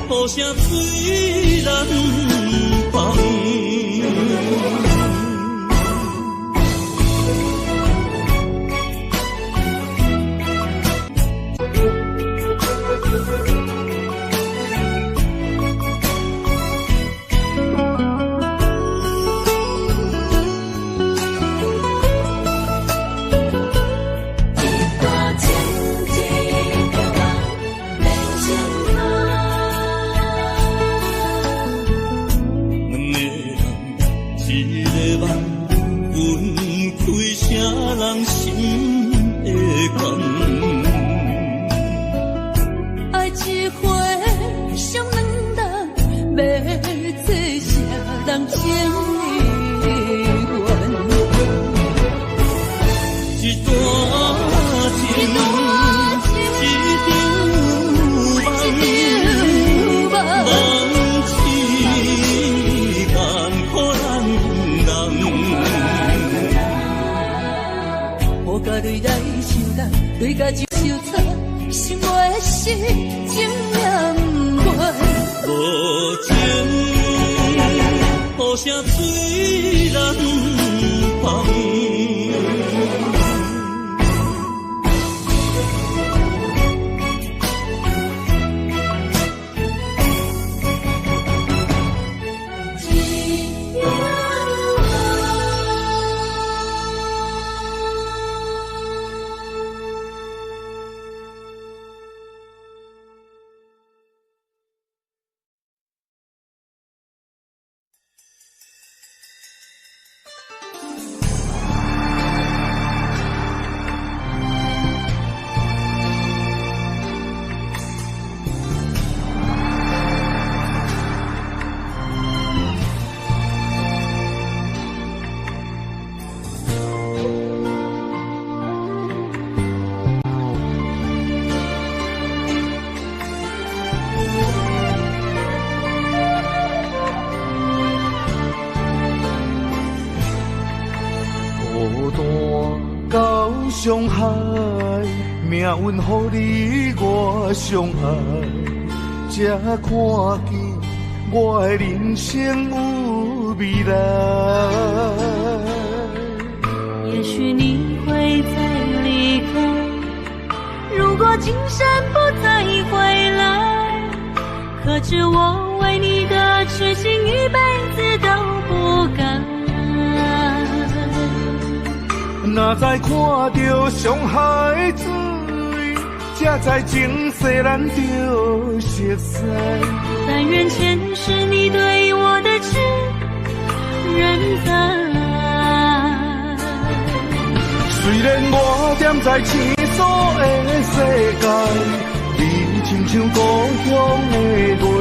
雨声催人芳。爱一回上两人，要做啥人情意愿？一段情，一场是情念袂。无情，雨声催人芳。伤害，命运予你我相爱，才看见我的人生有未来。也许你会再离开，如果今生不再回来，可知我为你的痴心一辈子都不改。若再看到伤害水，才知情世咱着熟悉。但愿前世你对我的痴仍在。虽然我踮在青锁的世界，你亲像故乡的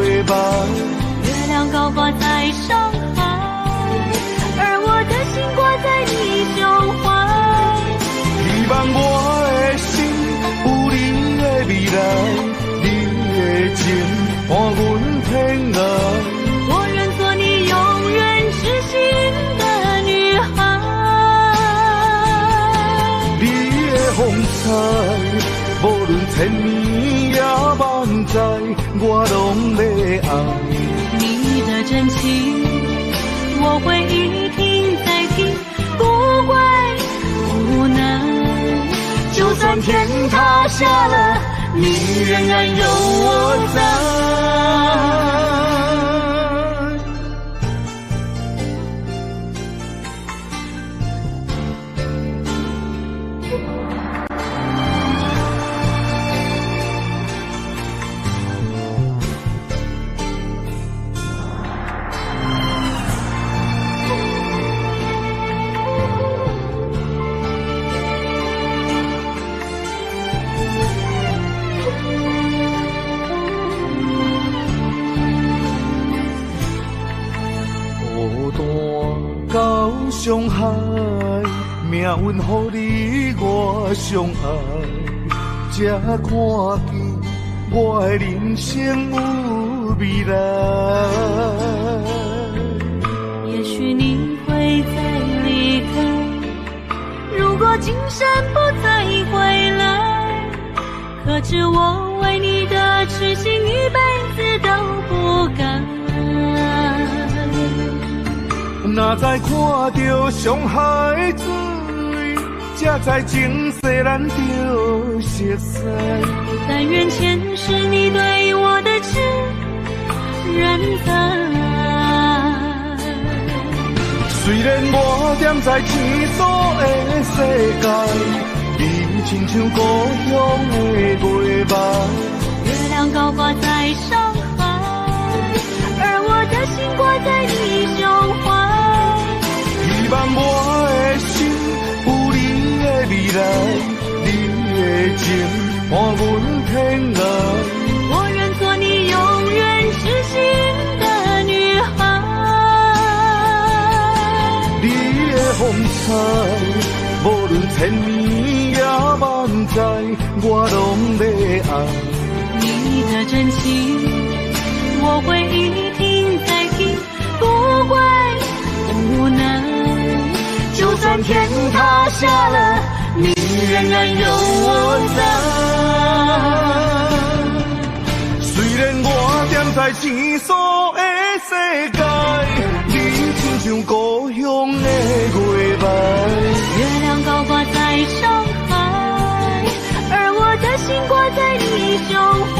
月白。月亮高挂在上海，而我的心挂在你胸怀。希望我的心有你的未来，你的情伴阮天涯。我愿做你永远痴心的女孩。你的风采，无论千年也万载，我拢要爱。你的真情，我会一听再听，不会无奈。就算天塌下了，你仍然有我在。伤害，命运予你我相爱，才看见我的人生有未来。也许你会再离开，如果今生不再回来，可知我为你的痴心一辈子都不改。若再看到伤害水，才知情世咱着熟悉。但愿前世你对我的痴仍在。虽然我踮在天锁的世界，你亲像故乡的月白。月亮高挂在上海，而我的心挂在你胸怀。希望我的心有你的未来，你的情伴阮天涯。我愿做你永远痴心的女孩。你的风采，无论千年也万载，我拢要爱。你的真情，我会一听再听，不会无奈。就算天塌下了，你仍然有我在。来生疏的世界，你就像故乡的月白。月亮高挂在上海，而我的心挂在你胸怀。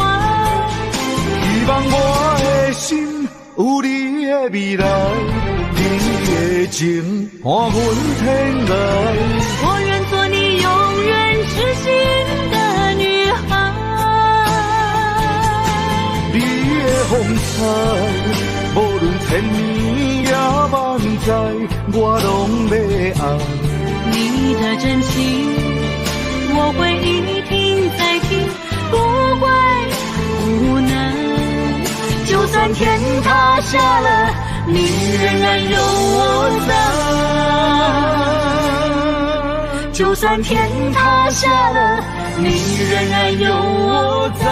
希望我的心有你的未来，你的情伴阮天涯。我愿做你永远痴心的女孩。你的风采，无论千年也万载，我拢要爱。你的真情，我会一听再听，不会无奈。就算天塌下了，你仍然有我在。就算天塌下了，你仍然有我在。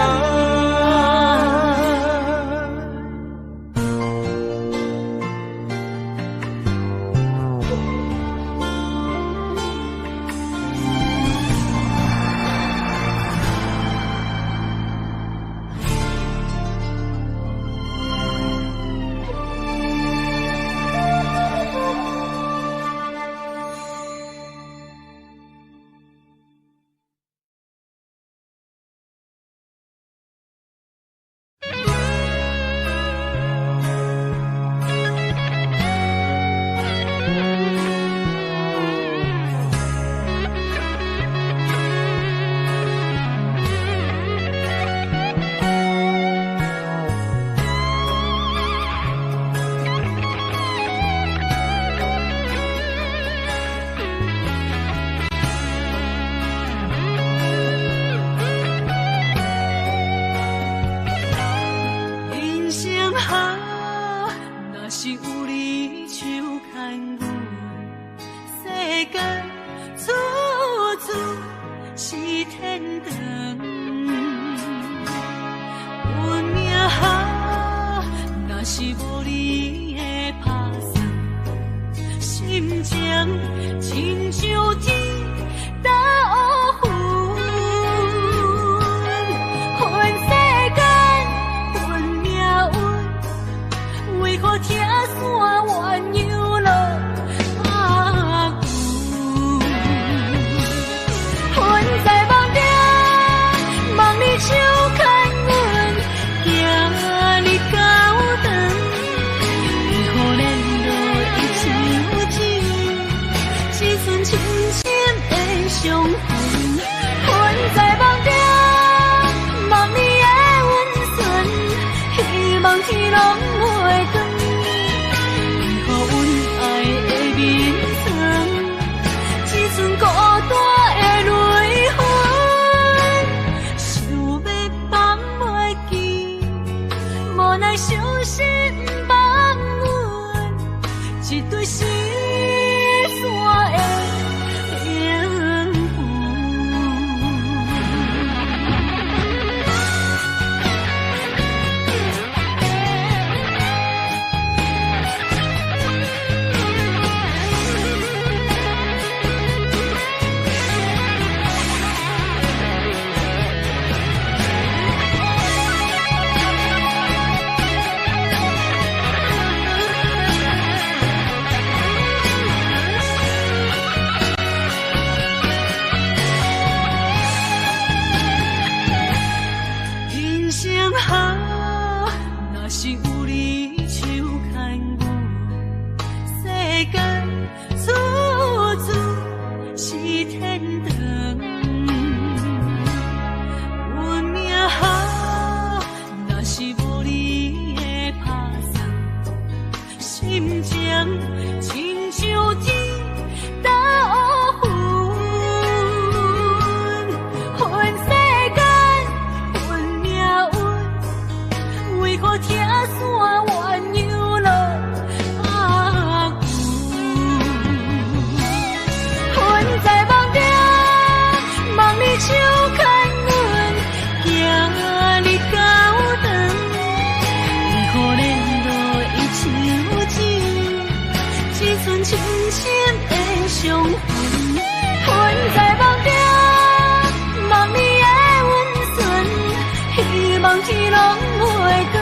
天拢袂光，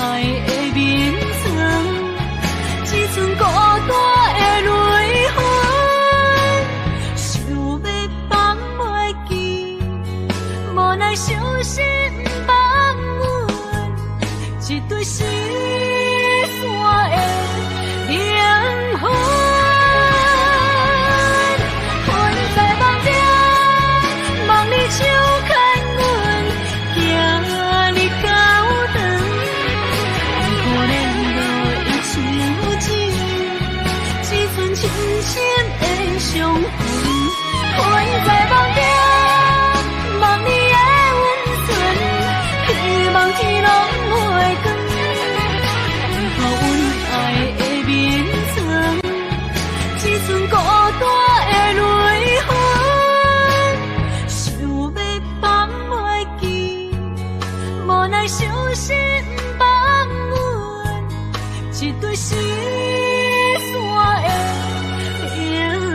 爱的眠床，只剩孤单的泪痕，想要放袂记，无奈伤心放阮一对失散的灵魂。手牵阮，行日到长，可怜无伊像情，只剩深深的伤痕。困在梦中，梦你的温存，希望天拢袂光，予阮爱的眠床，只剩孤单的泪痕。无奈伤心放阮一对失散的灵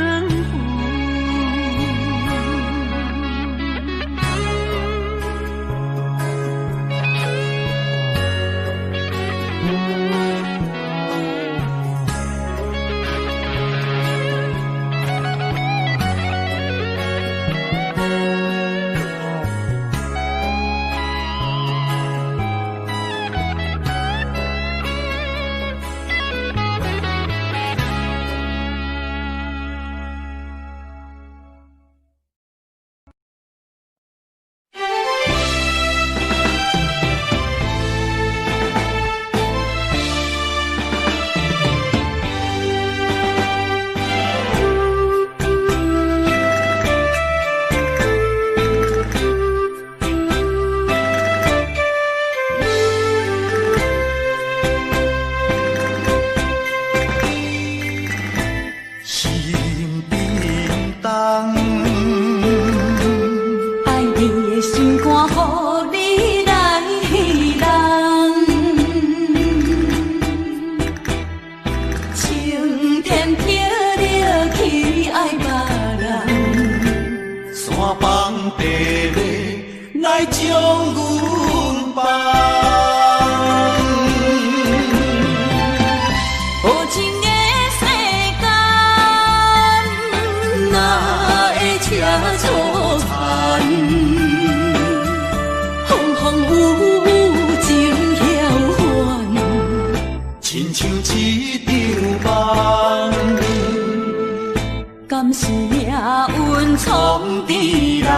敢是命运创治人，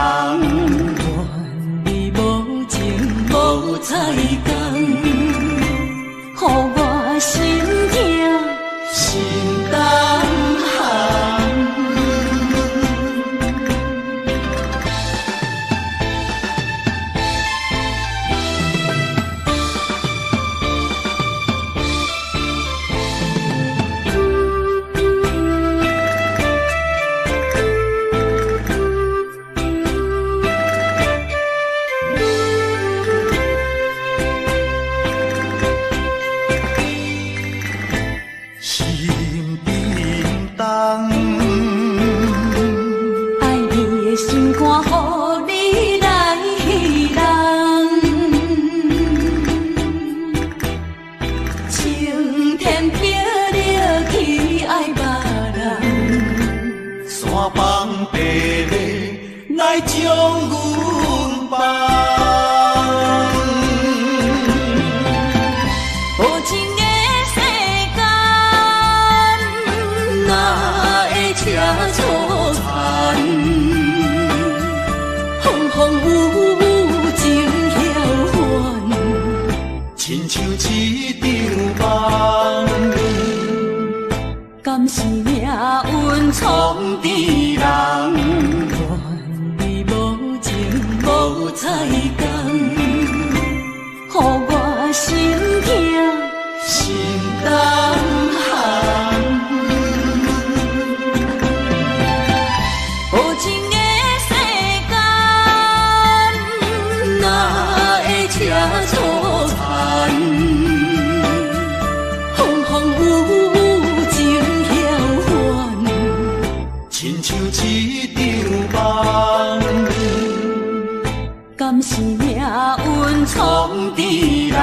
怨你无情无彩工，予我心痛心重寒。敢是命运创治人，怨你无情无彩工，予我心痛心重寒。无情的世间，哪会车错残？风风雨雨。亲像一场梦，敢是命运创治人，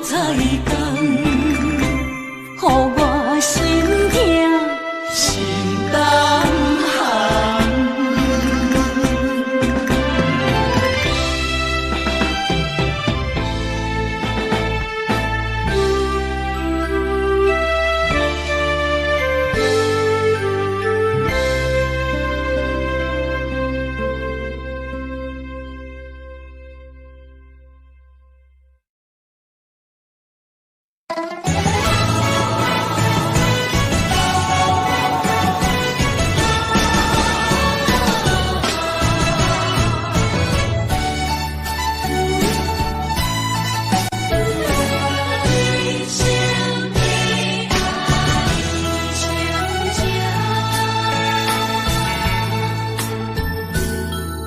彩工，予我心痛心动寒。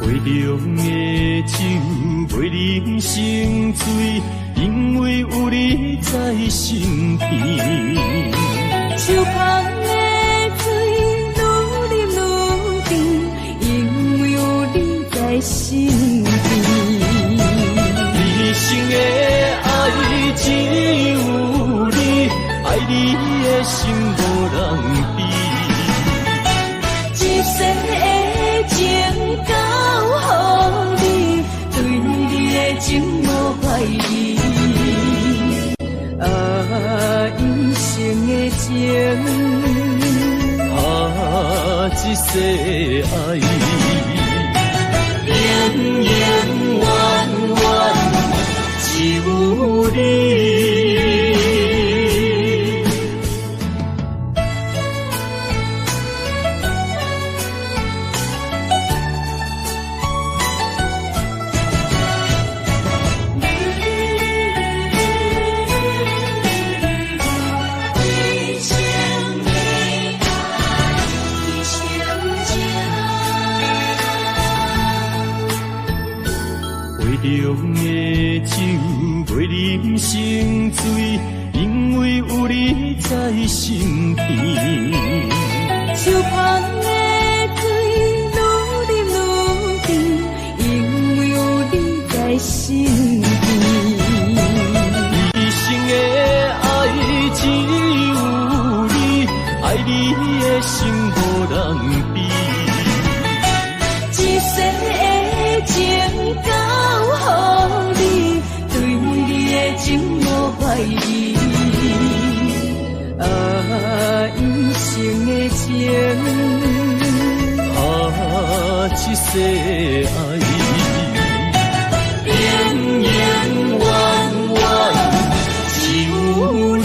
杯中的酒袂啉成醉，因为有你在身边。手捧的水愈啉愈甜，因为有你在身边。一生的爱只有你，爱你的心无人比。一世的情交予你，对你的情无怀疑。一生的情，一世爱，永永远远只有你。杯中的酒袂啉成醉，因为有你在身边。手捧的水愈啉愈甜，因为有你在身边。一生的爱只有你，爱你的心无人比。一世的情交予你，对你的情无怀疑。一生的情，一世爱，永永远远只有你。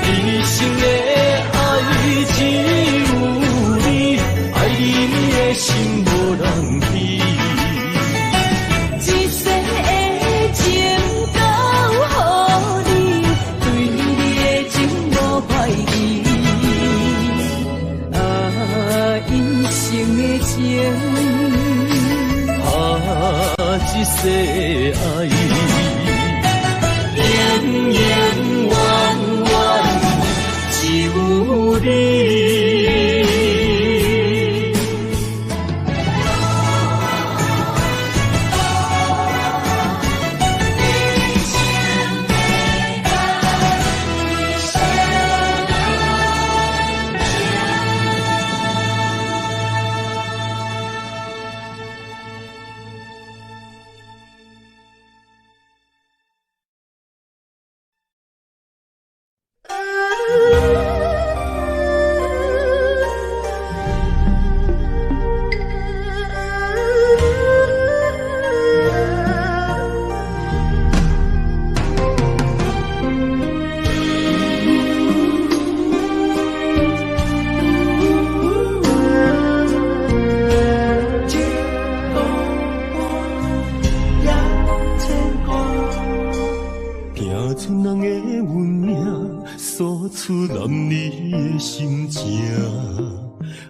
一生的爱只有你，爱你的心无人比。一世的情交予你，对你的情无怀疑。一生的情，一世爱，永永远远只有你。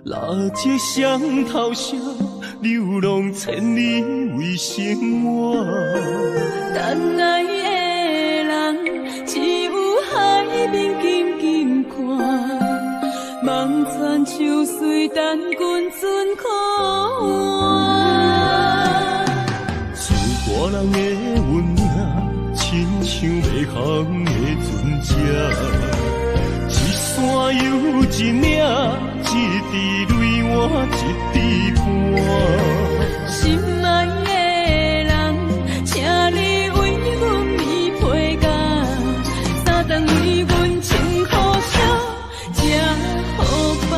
蜡烛双头声，流浪千里为生活。等爱的人，只有海面静静看，望穿秋水，等君准可换。自外人的温暖，亲像袂航的船只，一山又一岭，一滴泪换一滴汗。心爱的人，请你为阮披被甲，三顿为阮穿好笑，吃好饱。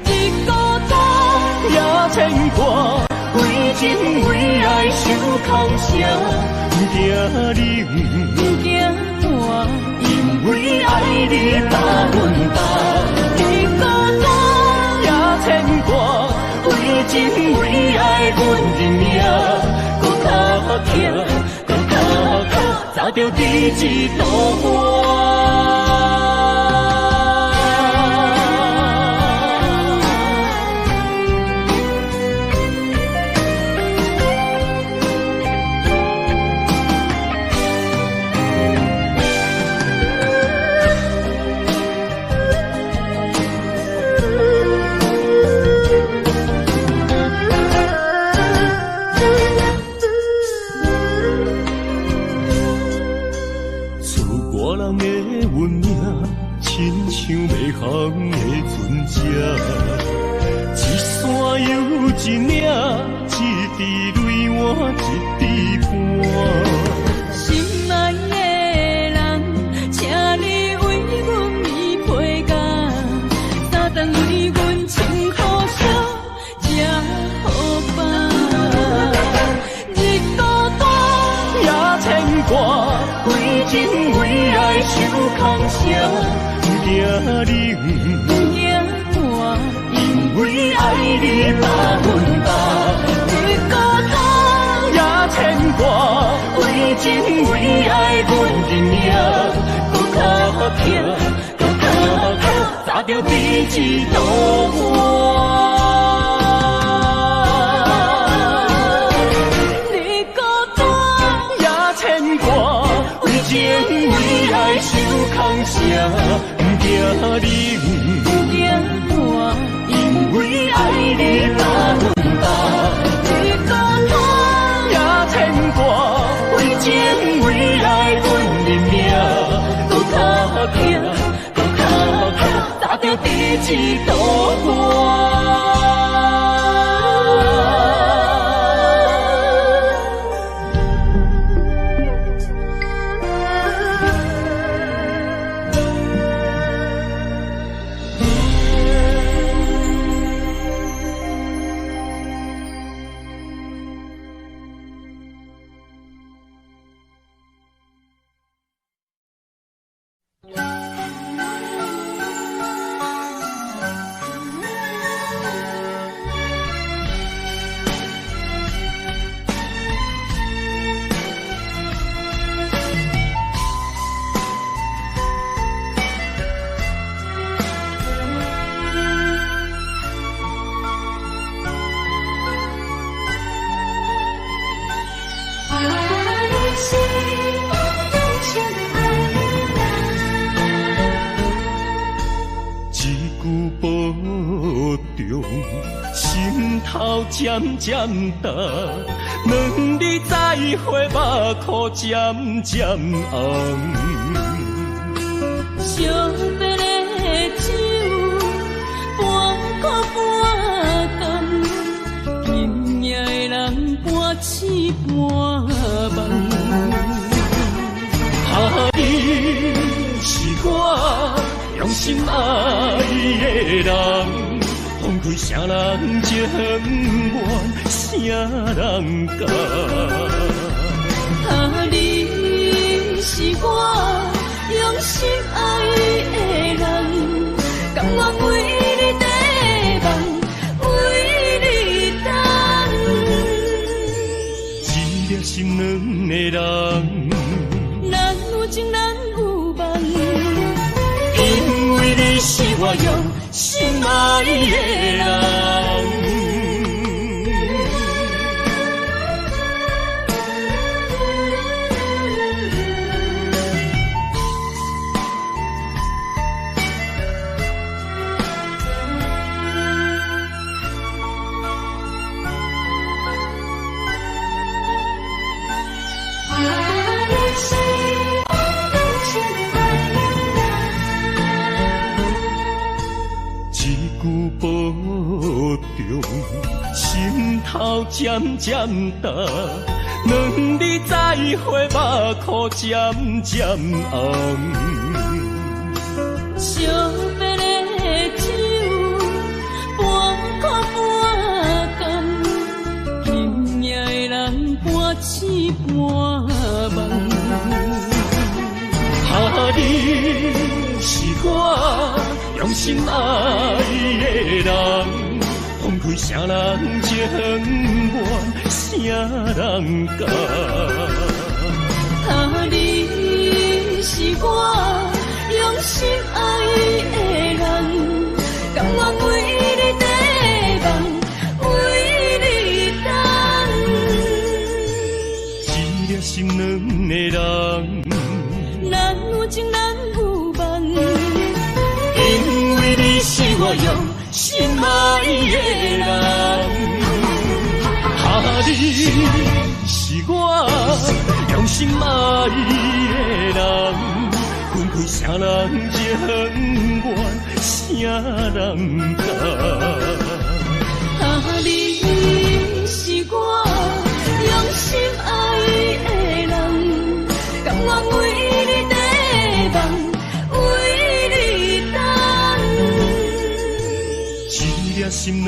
你孤单也牵挂，为情为爱受空伤，不惊你不惊我，因为爱你把阮担。你孤单也牵挂，为情为爱阮认命，搁较强，搁较强，早着第一道花。像袂航的船只，一山又一岭，一滴泪换一滴汗。心爱的人，请你为阮披被甲，三顿为阮穿好笑，吃好饱。日孤单也牵挂，为情为爱受空伤。不惊你不惊我，因为爱你把阮担。你孤单也牵挂，为情为爱阮认命，搁较强，搁较强，早着第一道花。你孤单也牵挂，为情为爱受空伤。不惊你不惊我，因为爱你把阮担。你孤单也牵挂，为情为爱阮认命，搁较强，搁较强，早着第一道花。心头渐渐重，两日再会，目眶渐渐红。相别的酒，半苦半甘，今夜的人半醒半梦。你是我用心爱的人。放开啥人情愿，啥人甘？你是我用心爱的人，甘愿为你地梦，为你等。一粒心软的人，人有情人有梦，因为你是我用心爱的人。句保重，心头渐渐重，两字再会，目眶渐渐红。惜别的酒，半苦半甘，今夜的人半醒半梦。你是我用心爱的人，放开啥人情愿，啥人甘？你是我用心爱的人，甘愿为你地梦，为你等。一粒心两个人。咱有情，咱有梦，因为你是我用心爱的人，你是我用心爱的人，分开啥人情愿，啥人甘？你是我用心爱的人，甘愿为你地梦，为你等。一粒心两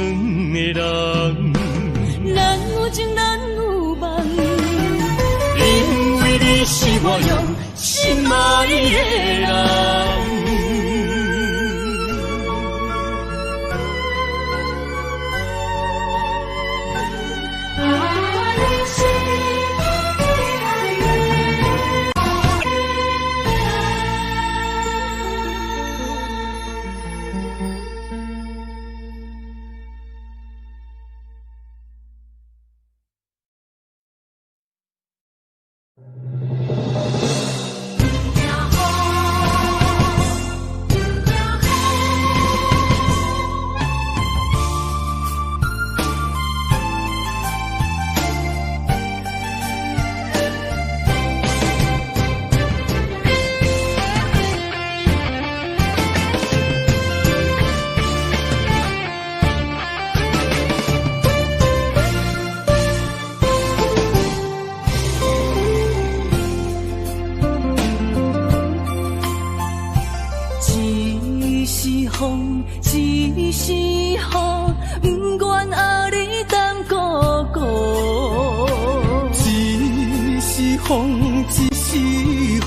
个人，咱有情，咱有梦，因为你是我用心爱的人。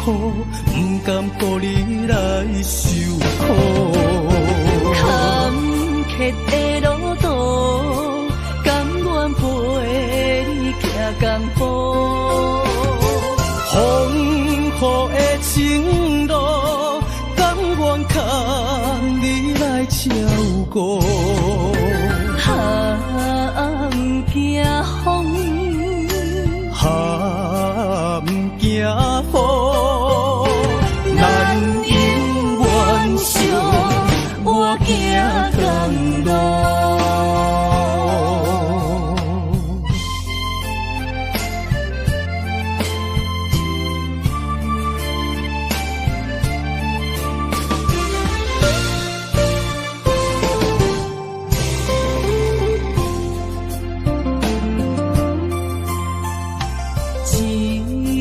不甘顾你来受苦，坎坷的路途，甘愿陪你行江湖。风雨的情路，甘愿牵你来照顾。哈，不惊风，哈，不惊雨。咱永远相活行同路。一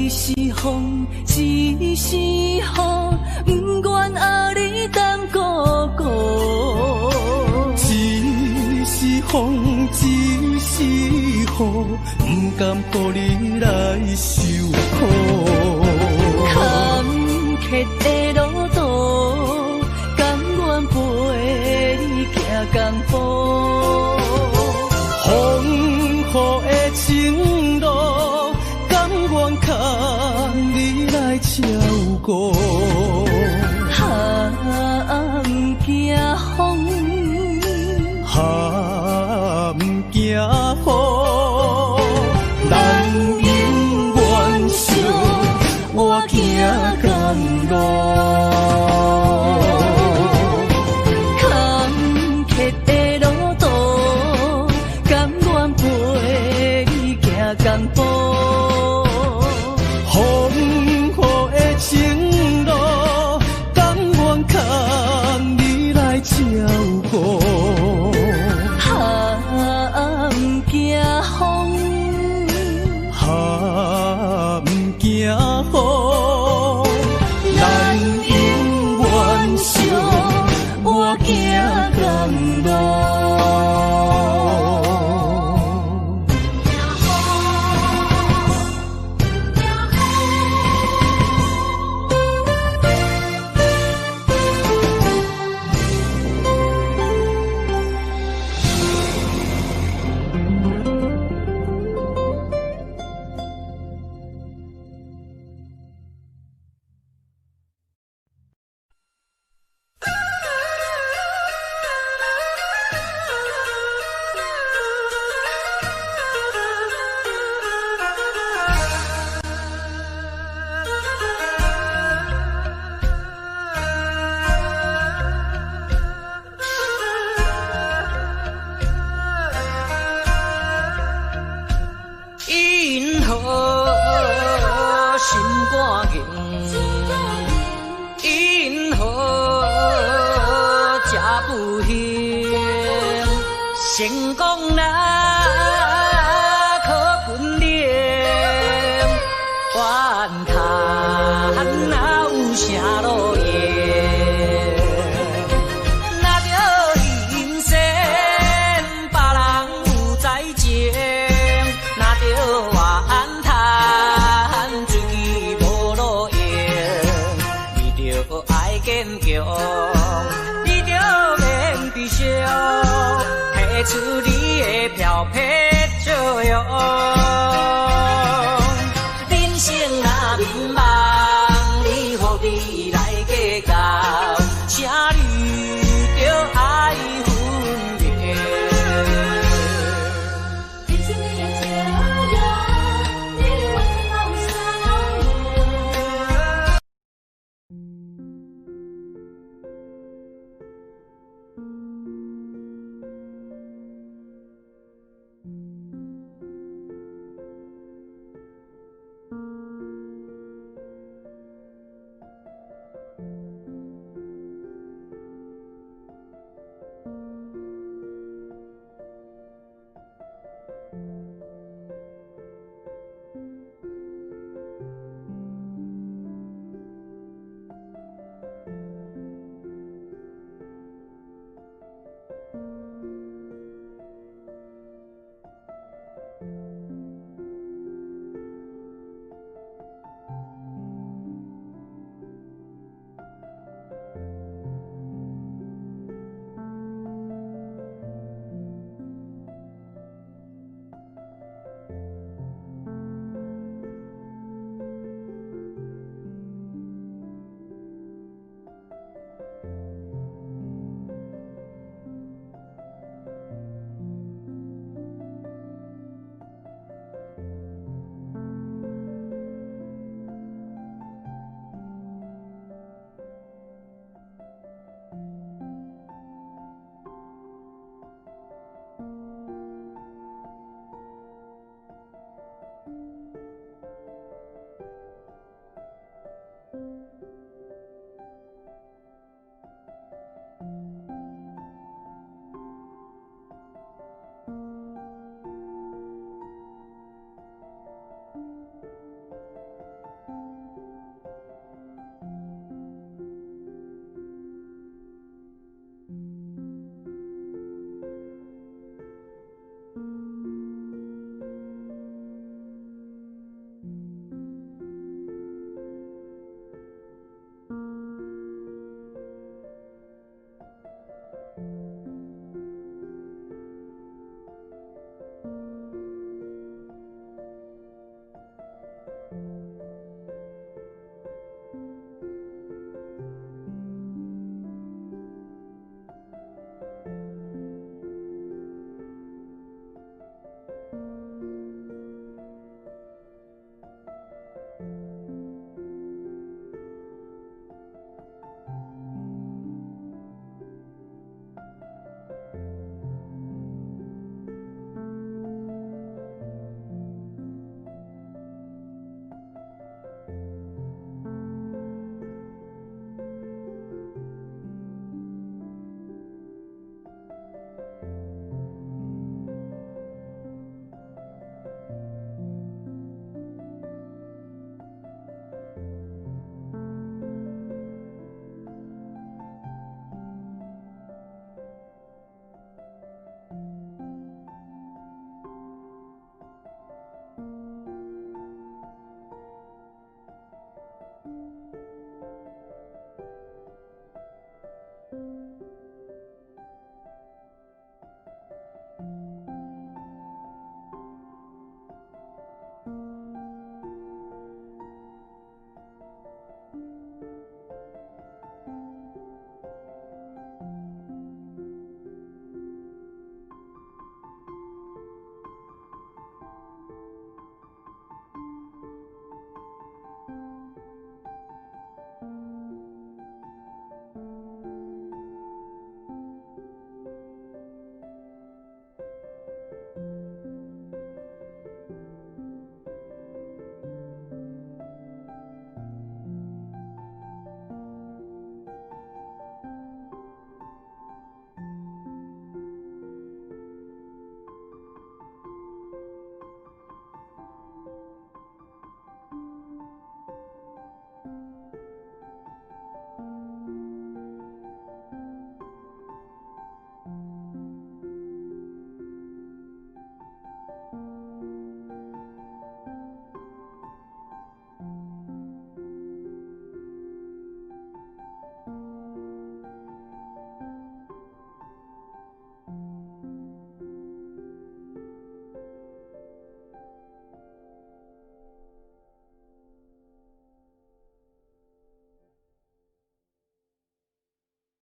是风，一是雨，不愿爱你当孤孤。一是风，一是雨，不甘顾你来受苦。坎坷的路途，甘愿陪你行江湖。风雨的情路，甘愿牵你来照顾。哈，不惊风，哈，不惊雨。咱永远相活行同路。坎坷的路途，甘愿陪你行江湖。风雨的情路，甘愿牵你来照顾。感动。成功啦，可本领，怨叹哪有啥路用？若着人生别人有在情，若着怨叹自己无路用，你着爱坚强，你着免悲伤。出你的漂泊笑容。